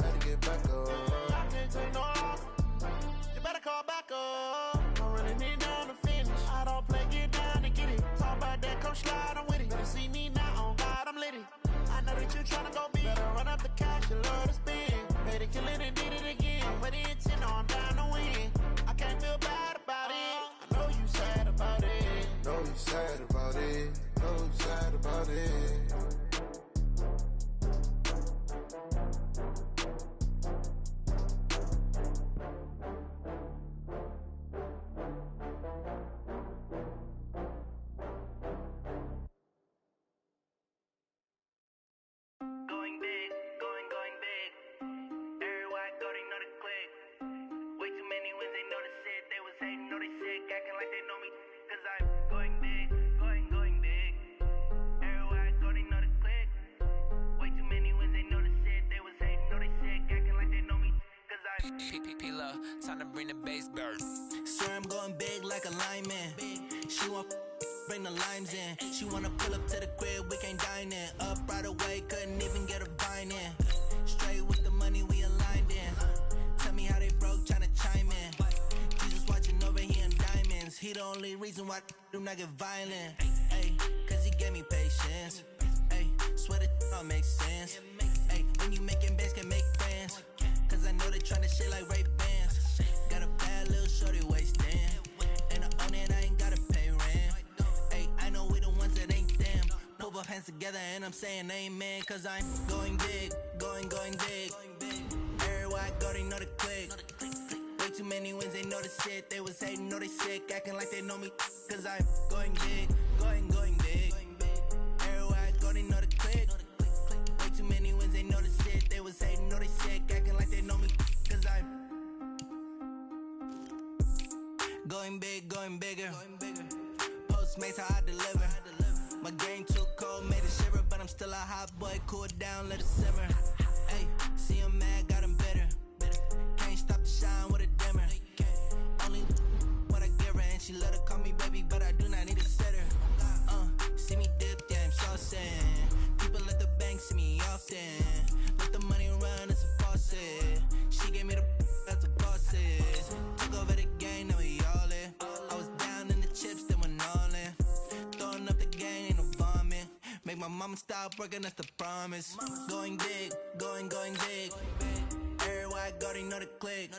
had to get back up. I can't take no off. You better call back up. I'm running it down to finish. I don't play, get down and get it. Talk about that, come slide, I'm with it. Better see me now, on God, I'm lit it. I know that you tryna go big. Better run up the cash, you love to spend. Made it, kill it, and did it again. But the intent, no, I'm down to win. I can't feel bad about it. Going big, going big. Everywhere I go, they know the click. Way too many wins, they know the shit. They was hating, know they sick, acting like they know me. Cause I'm going big, going big. Everywhere I go, they know the click. Way too many wins, they know the shit. They was hating, know they sick, acting like they know me. Cause I'm P-P-P-Love, time to bring the bass bird. swear I'm going big like a lineman. She want bring the limes in. She wanna pull up to the crib, we can't dine in. Up right away, couldn't even get a vine in. Straight with the money we aligned in. Tell me how they broke, tryna chime in. Jesus watching over here in diamonds. He the only reason why do not get violent. Ay, cause he gave me patience. Ay, swear that all makes sense. Ay, when you making bands can make friends. Cause I know they tryna shit like Ray-Bans. Got a bad little shorty wasting. And I own it, I ain't gotta pay rent. Ay, I know we the ones that ain't them. Put both hands together and I'm saying amen. Cause I'm going big, going big. Everywhere I go, they know the click. Way too many wins, they know the shit. They was hating, know they sick, acting like they know me. Cause I'm going big, going big. Everywhere I go, they know the click. Way too many wins, they know the shit. They was hating, know they sick, acting like they know me. Cause I'm going big, going bigger. Postmates how I deliver. My game too cold, made it shiver, but I'm still a hot boy. Cool it down, let it simmer. Hey, see him mad, got him bitter. Can't stop the shine with a dimmer. Only what I give her, and she let her call me baby, but I do not need a sitter. See me dip, yeah, I'm saucing. People at the bank see me often. Let the money run, it's a faucet. She gave me the that's the bosses. Took over the game, now we all in. I was down in the chips, then went all in. Throwing up the game, ain't no vomit. Make my mama stop working, that's the promise. Going big, going big. Everywhere I go, they know the click.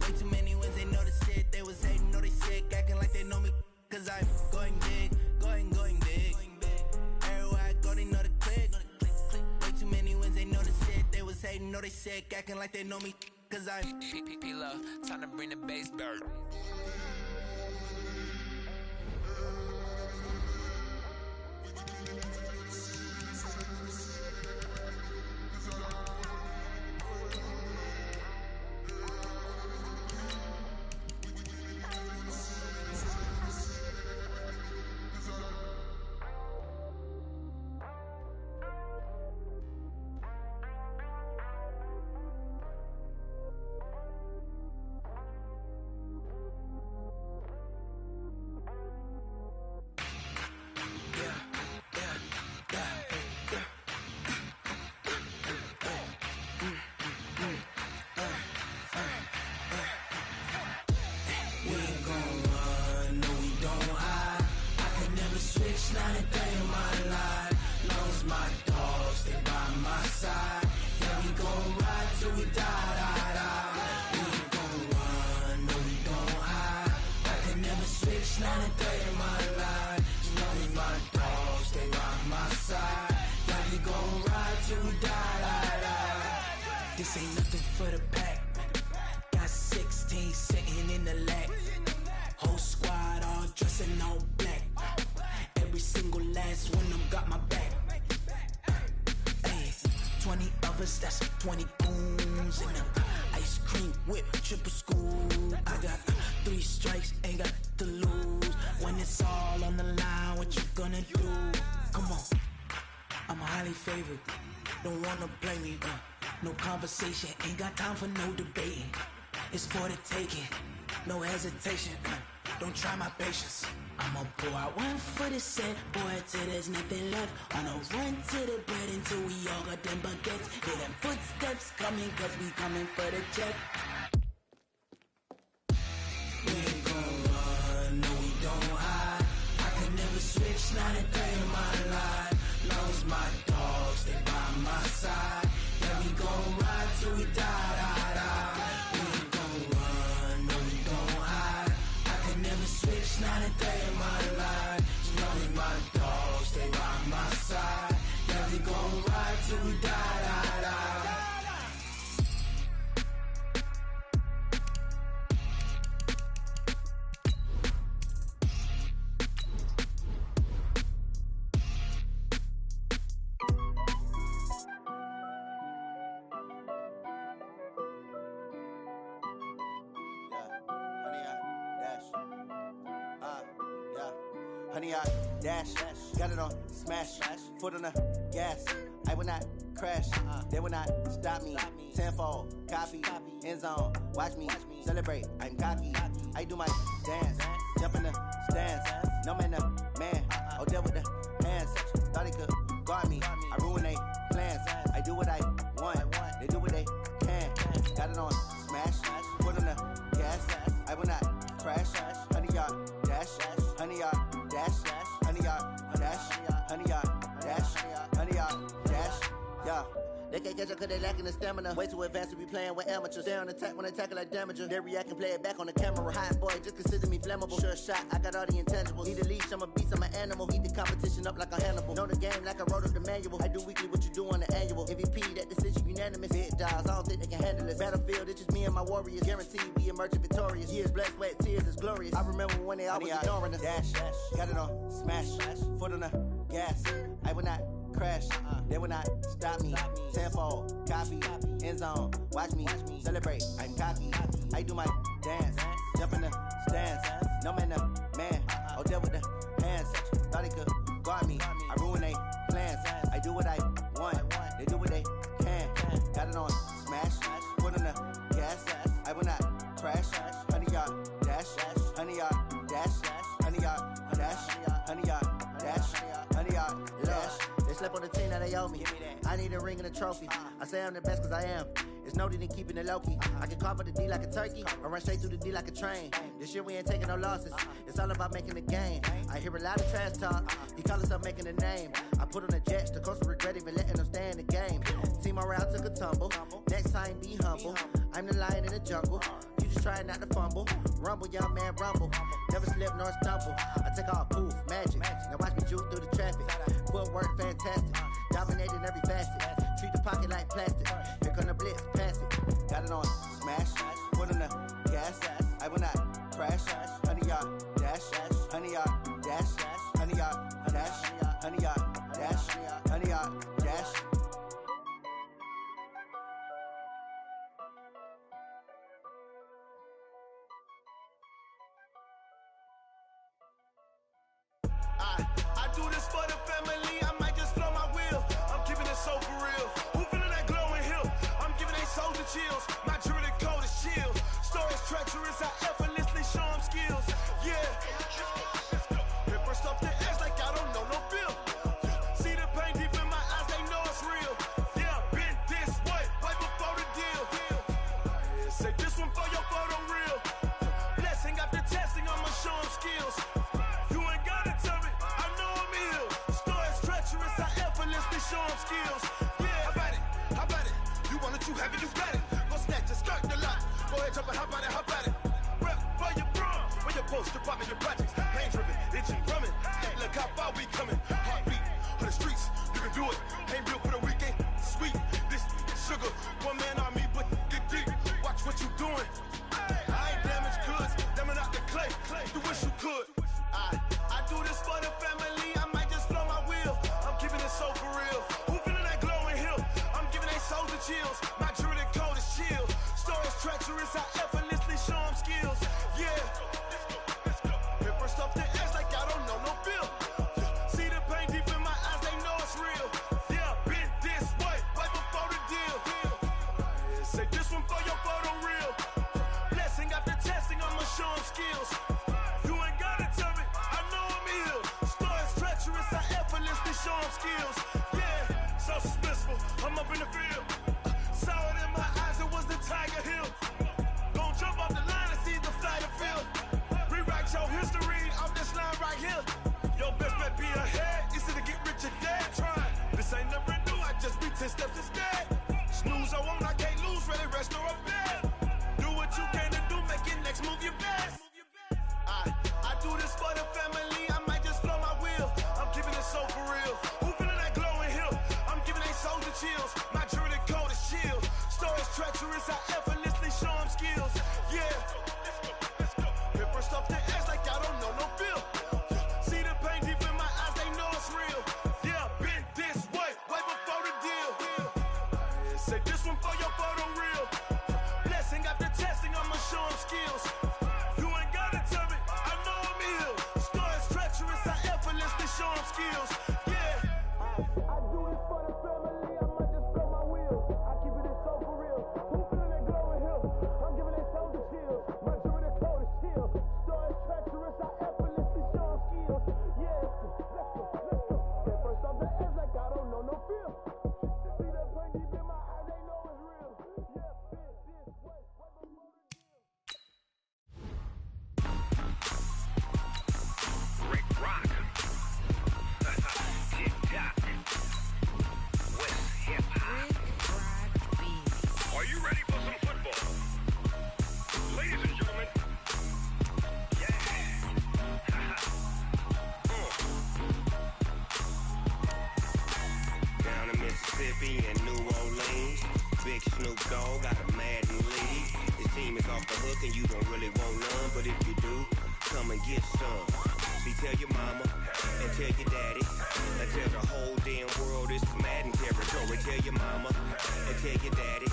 Way too many wins, they know the shit. They was hating, know they sick, acting like they know me. Cause I'm going big, going big. Everywhere I go, they know the click. Way too many wins, they know the shit. They was hating, know they sick, acting like they know me. Cause I'm P-P-P-Love, time to bring the bass bird. This ain't nothing for the pack. Got 16 sitting in the lap. Whole squad all dressing all black. Every single last one of them got my back. Hey, 20 of us, that's 20 booms. And ice cream whip, triple scoop. I got 3 strikes, ain't got to lose. When it's all on the line, what you gonna do? Come on, I'm highly favored. Don't wanna blame me, no conversation, ain't got time for no debating. It's for the taking, no hesitation. Don't try my patience. I'ma pour out one for the set, boy, till there's nothing left. On a run to the bread until we all got them baguettes. Hear them footsteps coming, cause we coming for the check. We ain't gon' run, no we don't hide. I can never switch, not a day in my life. Long as my dogs, they by my side. Yeah, we gon' ride till we die. We ain't gon' run, no we don't hide. I can never switch, not a day in my life. As long as my dogs, they by my side. Yeah, we gon' ride till we die, die, die. Honey, I dash, got it on smash, foot on the gas. I will not crash, they will not stop me. Tenfold, copy, end zone, watch me celebrate. I'm cocky, I do my dance, jump in the stands. No man, the man, oh, deal with the hands. Thought he could guard me, I ruin they plans. I do what I want, they do what they can. Got it on smash, foot on the gas. I will not crash, honey, y'all dash, honey, y'all dash, honey, y'all dash, honey, y'all dash, honey, y'all dash, yeah. They can't catch up cause they lacking the stamina. Way too advanced to be playing with amateurs. Stay on attack when they tackle like damager. They react and play it back on the camera. Hot boy, just consider me flammable. Sure shot, I got all the intangibles. Need a leash, I'm a beast, I'm an animal. Heat the competition up like a Hannibal. Know the game like I wrote up the manual. I do weekly what you do on the annual. MVP, that decision unanimous. Big dogs, I don't think they can handle it. Battlefield, it's just me and my warriors. Guaranteed we emerging victorious. Years, blood, sweat, tears, is glorious. I remember when they always ignoring us. Dash, got it on smash, foot on the gas. I will not crash, they will not stop me. Tenfold, copy, end zone, watch me celebrate. I'm cocky, I do my dance, jump in the stands. No man, the man, oh, deal with the hands. Thought he could guard me, I ruin they plans. I do what I want, they do what they can. Got it on smash, foot on the gas. I will not crash, honey, y'all dash, honey, y'all dash, honey, y'all dash, honey, y'all dash, honey, y'all dash. They slept on the team, now they owe me. I need a ring and a trophy. I say I'm the best cause I am. It's no need in keeping it low-key. I can carve up the D like a turkey, or run straight through the D like a train. This year we ain't taking no losses. It's all about making the game. I hear a lot of trash talk. He call himself making a name. I put on the Jets, the coach will regret even letting them stay in the game. Team around took a tumble. Next time be humble. I'm the lion in the jungle. You just try not to fumble. Rumble, young man, rumble. Never slip nor stumble. I take off, poof, magic. Now watch me juke through the traffic. Footwork fantastic. Dominating every facet. Treat the pocket like plastic. Here come the blitz, pass it. Got it on smash, foot on the gas. I will not crash. Honey, y'all dash, honey, y'all dash, honey, y'all dash, honey, y'all dash, honey, y'all dash. I do this for the family, I might just blow my wheel. I'm keeping it so for real. Who feeling that glowing hill? I'm giving they soldier chills. My jewelry code is chill. Stories treacherous, I effortlessly show them skills. Yeah. Hit first off the edge like I don't know no bill. See the pain deep in my eyes, they know it's real. Yeah, been this way, right before the deal. Yeah, say this one for your photo real. Blessing after testing, I'ma show them skills. You ain't gotta tell me, I know I'm ill. Stories treacherous, I effortlessly show them skills. Yeah, how about it? You want it, you have it, you got it. Go snatch it, start the lot. Go ahead, jump it, how about it? Rep for your bro, when you're posted, popping your projects. Pain driven, itching, drumming. Look how far we coming. Heartbeat on the streets, you can do it. Ain't built for the weekend, sweet. This sugar, one man army, but get deep. Watch what you doing. I ain't damaged goods, damn it out the clay. You wish you could. I do this for the family, I might just blow my wheel. I'm keeping it so for real. Who feeling that glowing hill? I'm giving they soldier chills. My jewelry code is chill. Stories treacherous, I effortlessly show them skills. Yeah. Hit first off the edge like I don't know no bill. See the pain deep in my eyes, they know it's real. Yeah, been this way, right before the deal. Yeah, say this one for your photo real. Blessing after testing, I'ma show them skills. You ain't gotta tell me, I know I'm ill. Stories treacherous, I effortlessly show them skills. Yeah, so suspenseful, I'm up in the field. Saw it in my eyes, it was the Tiger Hill. Gon' jump off the line and see the flight of field. Rewrite your history off this line right here. Your best bet be ahead, easy to get rich or dead. Trying, this ain't never new, I just be 10 steps instead. Snooze I won't, I can't lose, ready, rest or up bed. Do what you can to do, make your next move your best. I do this for the family, I might just blow my wheel. I'm keeping it so for real. Who feeling that treacherous, I effortlessly show them skills. Yeah. Hit first off the edge like I don't know no feel. See the pain deep in my eyes, they know it's real. Yeah, been this way before the deal. Say this one for your photo reel. Blessing after testing, I'ma show them skills. You ain't gotta tell me, I know I'm ill. Stories treacherous, I effortlessly show them skills. Yeah. I do this for the family, I might just blow my wheel. I keep it so for real. Who feeling that glowing hill? I'm giving it soldier chills. My jewelry the coldest chill. Stories treacherous, I effortlessly show them skills. Yeah. Let's go. Get first off the edge like I don't know no feel. See the pain deep in my eyes, they know it's real. Yeah, been this way before the deal. Rick Rock. TikTok. West Hip Hop. Are you ready for some football? Ladies and gentlemen. Yeah. Down in Mississippi and New Orleans, Big Snoop Dogg got a Madden league. His team is off the hook and you don't really want none, but if you do, come and get some. See, tell your mama and tell your daddy and tell the whole damn world this is Madden territory. Tell your mama and tell your daddy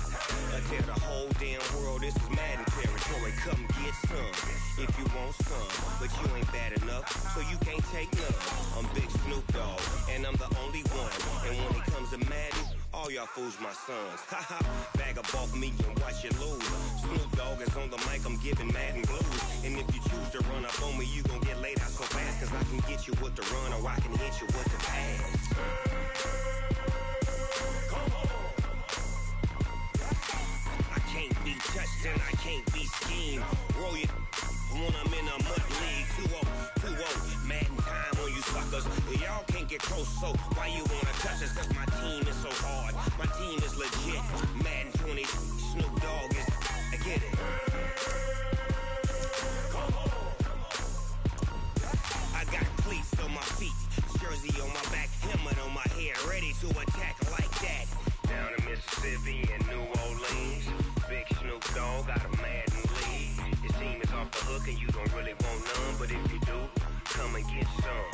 and tell the whole damn world this is Madden territory. Come get some if you want some, but you ain't bad enough, so you can't take none. I'm Big Snoop Dogg and I'm the only one. And when it comes to Madden, all y'all fools my sons. Haha, bag up off me and watch you lose. Snoop Dogg is on the mic, I'm giving Madden blues. And if you choose to run up on me, you gon' get laid out so fast. Cause I can get you with the run or I can hit you with the pass. I can't be touched and I can't be schemed. Roll you when I'm in a mud league. 2-0, Madden time on you suckers. Y'all can't get close, so why you wanna touch us? Cause my team is so hard, my team is legit. Madden 20, Snoop Dogg is, I get it. I got cleats on my feet, jersey on my back, helmet on my head, ready to attack like that. Down in Mississippi and New Orleans, Big Snoop Dogg got a Madden league. His team is off the hook and you don't really want none, but if you do, come and get some.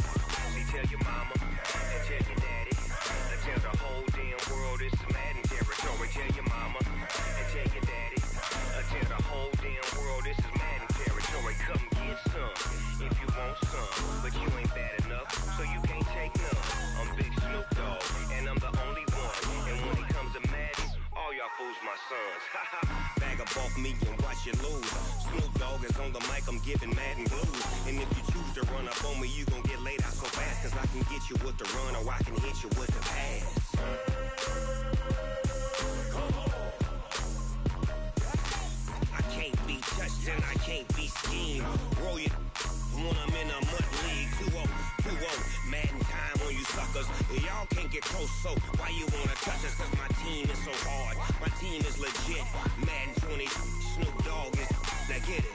See, tell your mama and tell your daddy and tell the whole damn world this is Madden territory. Tell your mama and tell your daddy and tell the whole damn world this is Madden territory. Come get some if you want some, but you ain't bad enough, so you can't take none. I'm Big Snoop Dogg and I'm the only one. And when it comes to Madden, all y'all fools my sons. Bag up off me and watch you lose. Snoop Dogg is on the mic, I'm giving Madden blues. And if you choose to run up on me, you gon' get laid out so fast. Cause I can get you with the run or I can hit you with the pass. I can't be touched and I can't be schemed. Roll you when I'm in a mud league. 2-0, Madden time on you suckers. Y'all can't get close, so why you wanna touch us? Cause my team is so hard, my team is legit. Madden 20, Snoop Dogg is, now get it.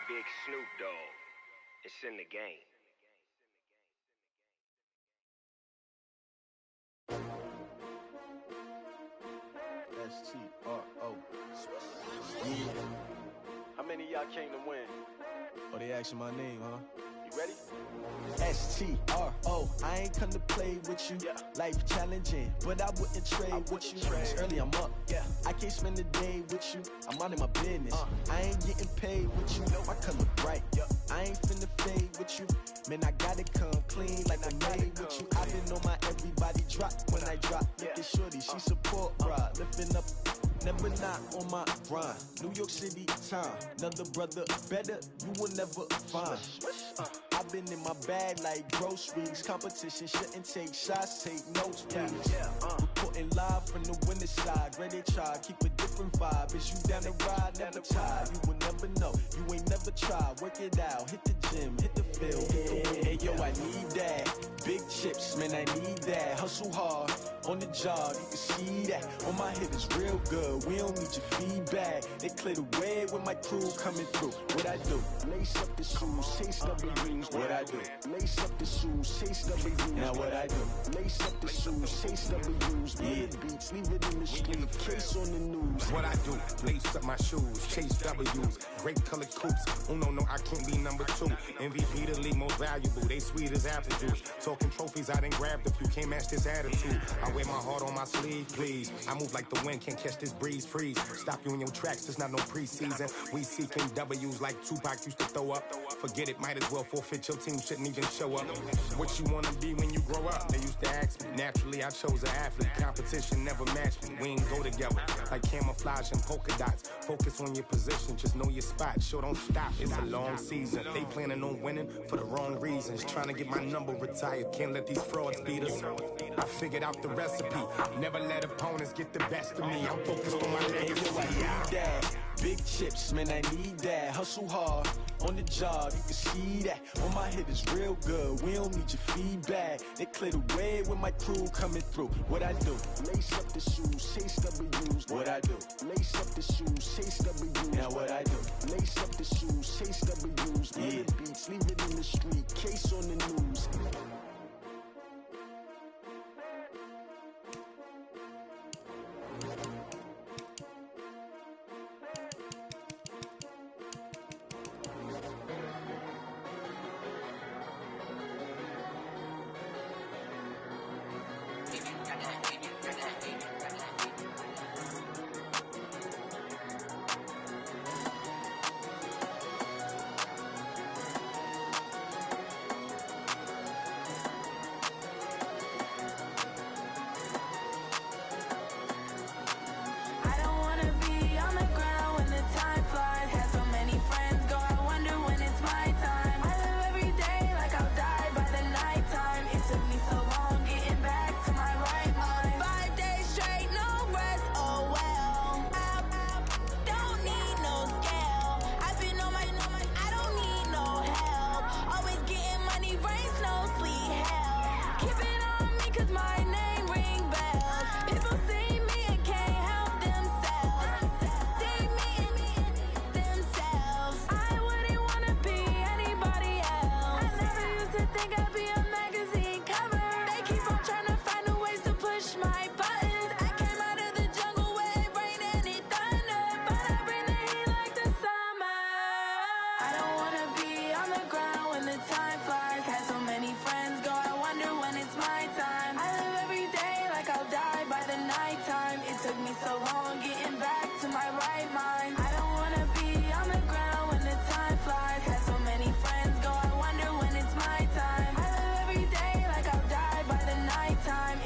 Big Snoop Dogg, it's in the game. S-T-R-O. Yeah. How many of y'all came to win? Oh, they asking my name, huh? You ready? S-T-R-O. I ain't come to play with you. Yeah. Life challenging, but I wouldn't trade with you. It's early, I'm up. Yeah. I can't spend the day with you. I'm minding my business. I ain't getting paid with you. My color bright. Yeah. I ain't finna fade with you. Man, I gotta come clean like I made with you. I been on my everybody drop when I drop. Look at shorty, she support ride. Lifting up, never not on my grind. New York City time. Another brother better, you will never find. I've been in my bag like groceries. Competition shouldn't take shots, take notes, please. Reporting live from the winter side. Ready to try, keep a different vibe. Is you down the ride, never tired. You will never know, you ain't never tried. Work it out, hit the gym, hit the field, hit the wind. Hey yo, I need that. big chips, man, I need that. Hustle hard, on the job, you can see that. On my hit is real good, we don't need your feedback. They clear the way with my crew coming through. What I do? Lace up the shoes, chase W's. What I do? Lace up the shoes, chase W's. Now what I do? Lace up the shoes, chase W's. Yeah, beats, leave it in the street, case on the news. What I do? Lace up my shoes, chase W's. Great colored coops. Oh no, I can't be number 2. MVP the league most valuable. They sweet as apple juice. Talking trophies, I done grabbed a few. Can't match this attitude. I wear my heart on my sleeve, please. I move like the wind, can't catch this breeze. Freeze. Stop you in your tracks. There's not no preseason. We seeking W's like Tupac used to throw up. Forget it, might as well forfeit. Your team shouldn't even show up. What you wanna be when you grow up? They used to ask me. Naturally, I chose an athlete. Competition never matched me. We ain't go together like camouflage and polka dots. Focus on your position, just know your spot. Sure, don't stop. It's a long season. They planning on winning for the wrong reasons. Trying to get my number retired. Can't let these frauds beat us. I figured out the recipe. Never let opponents get the best of me. I'm focused on my legacy. Big chips, man, I need that. Hustle hard, on the job, you can see that. On my hit is real good, we don't need your feedback. They clear the way with my crew coming through. What I do? Lace up the shoes, chase W's. What I do? Lace up the shoes, chase W's. Now what I do? Lace up the shoes, chase W's. Yeah, beats, leave it in the street, case on the news. So long getting back to my right mind. I don't wanna be on the ground when the time flies. Had so many friends go, I wonder when it's my time. I live every day like I'll die by the nighttime.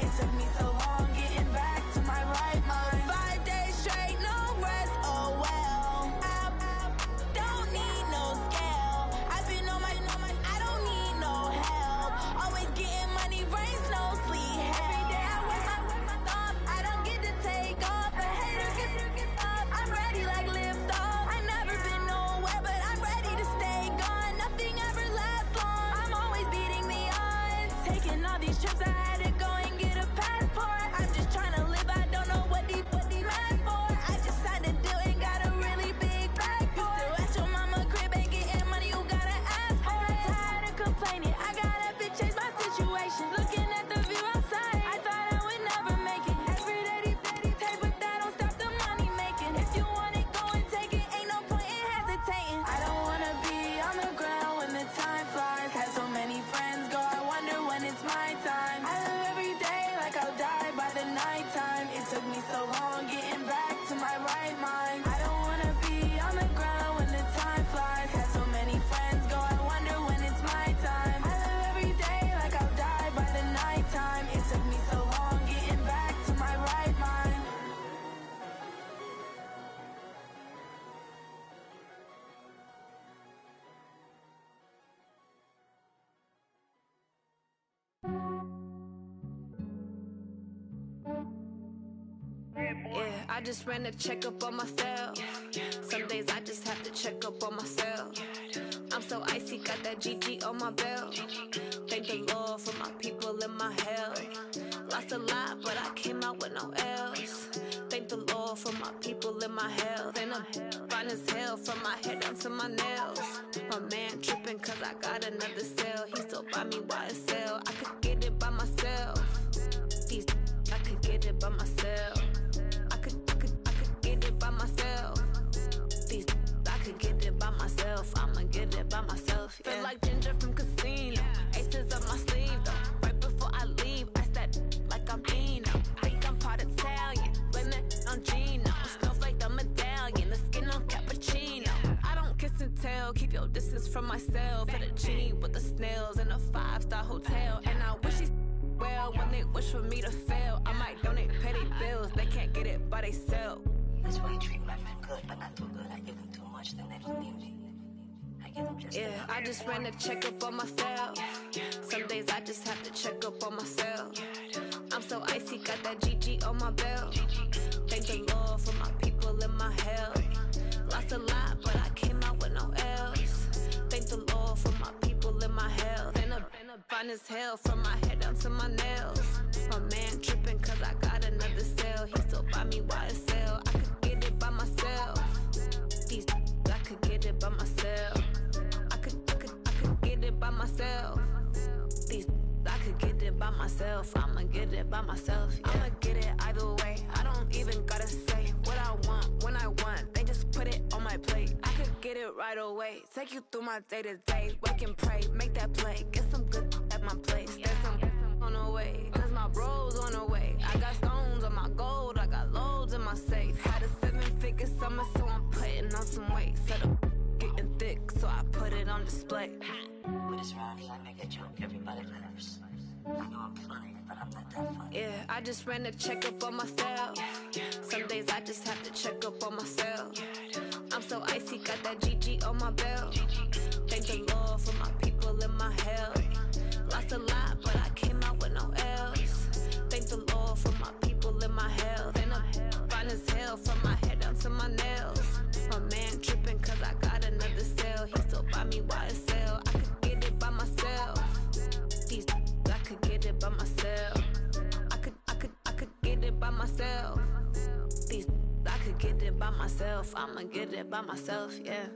I just ran a checkup on myself. Some days I just have to check up on myself. I'm so icy, got that GG on my belt. Thank the Lord for my people and my health. Lost a lot, but I came out with no L's. Thank the Lord for my people and my health. And I'm fine as hell from my head down to my nails. My man tripping cause I got another cell. He still buy me YSL. I could get it by myself. These I could get it by myself. I could get it by myself. These I could get it by myself. I'ma get it by myself. Yeah. Feel like Ginger from Casino. Aces up my sleeve though. Right before I leave, I said like I'm Dino. Think I'm part Italian. Blame it on Gino. Snowflake the medallion. The skin on cappuccino. I don't kiss and tell. Keep your distance from myself. At a genie with the snails in a 5-star hotel. And I wish he's well when they wish for me to fail. I might donate petty bills. They can't get it by they sell. That's why you treat my men good, but not too good. I give them too much, then they don't need me. I give them just enough. I just ran a checkup on myself. Some days I just have to check up on myself. I'm so icy, got that GG on my belt. Thank the Lord for my people and my health. Lost a lot, but I came out with no L's. Thank the Lord for my people and my health. And I'm fine as hell from my head down to my nails. My man tripping cause I got another cell. He still buy me YSL. I could get it by myself. These I could get it by myself. I could get it by myself. These I could get it by myself. I'ma get it by myself. Yeah. I'ma get it either way. I don't even gotta say what I want when I want. They just put it on my plate. I could get it right away. Take you through my day to day. Wake and pray, make that play. Get some good at my place. There's some on the way. Cause my bros on the way. I got stones on my gold. I got loads in my safe. Had a 7-figure summer, so I'm putting on some weight. Set up getting thick, so I put it on display. With this round, I make a joke, everybody laughs. I know I'm funny, but I'm not that funny. Yeah, I just ran a checkup on myself. Some days I just have to check up on myself. I'm so icy, got that GG on my belt. Thank the Lord for my people and my health. Lost a lot, but I came out with no L's. Thank the Lord for my people and my health. And I'm fine as hell from my head down to my nails. My man tripping cause I got another cell. He still buy me YSL. I could get it by myself. These I could get it by myself. I could get it by myself. These I could get it by myself. I'ma get it by myself, yeah.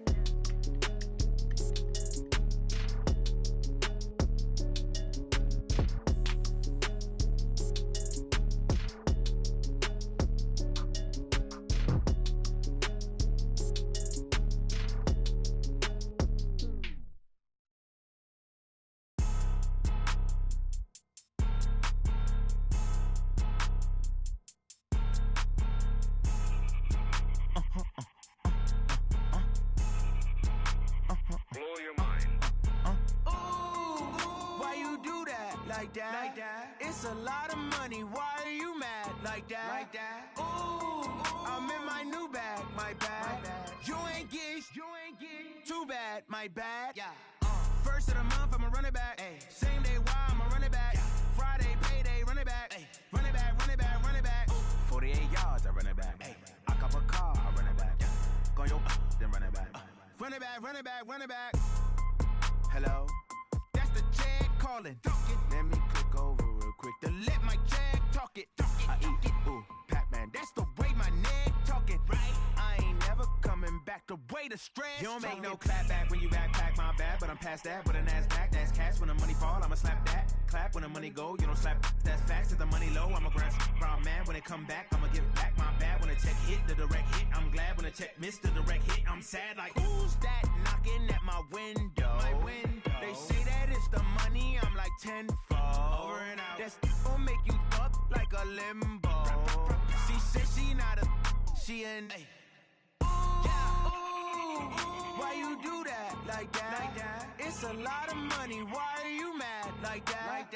Like that. It's a lot of money. Why are you mad like that? Ooh, I'm in my new bag, my bad. You ain't get too bad, my bad. Yeah. First of the month, I'ma run it back. Ay. Same day, why I'ma run it back. Yeah. Friday, payday, run it back. Ay. Run it back, run it back, run it back. 48 yards, I run it back. Ay. I cop a car, I run it back. Yeah. Go your then run it back. Run it back, run it back, run it back. Hello? That's the check calling. Let me click over real quick to let my check talk it. I eat it, ooh, Pac-Man. That's the way my neck talking. Right? I ain't never coming back the way the stress. You don't make no clap back when you backpack, my bad. But I'm past that with a NASDAQ. That's cash when the money fall. I'ma slap that. Clap when the money go. You don't slap. That's facts. If the money low, I'ma grab brown man. When it come back, I'ma give back my bad. When the check hit, the direct hit. I'm glad when the check missed the direct hit. I'm sad like, who's that knocking at my window? They say that it's the money. I'm like tenfold. Over and out. That's gon' make you up like a limbo. She said she not a. She an. Why you do that like that? It's a lot of money. Why are you mad like that?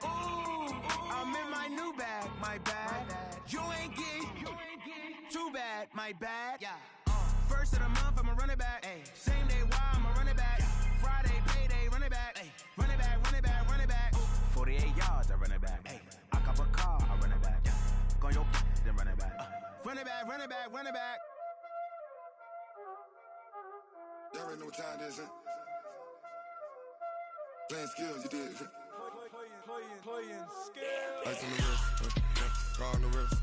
Ooh, I'm in my new bag, my bad. You ain't get too bad, my bad. Yeah. First of the month, I'ma run it back. Ay. Same day, why I'ma run it back. Friday, payday, run it back. Ay. Run it back, run it back, run it back. 48 yards, I run it back. Ay. I cop a car, I run it back. Go your then run it back. Run run it back, run it back, run it back. Y'all already know what time it is, huh? Playing skills, you did. Playing skills. Ice on the wrist, car on the wrist,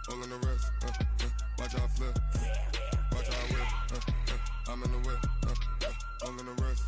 all on the wrist, watch how I flip, watch how I whip, I'm in the whip, all on the wrist.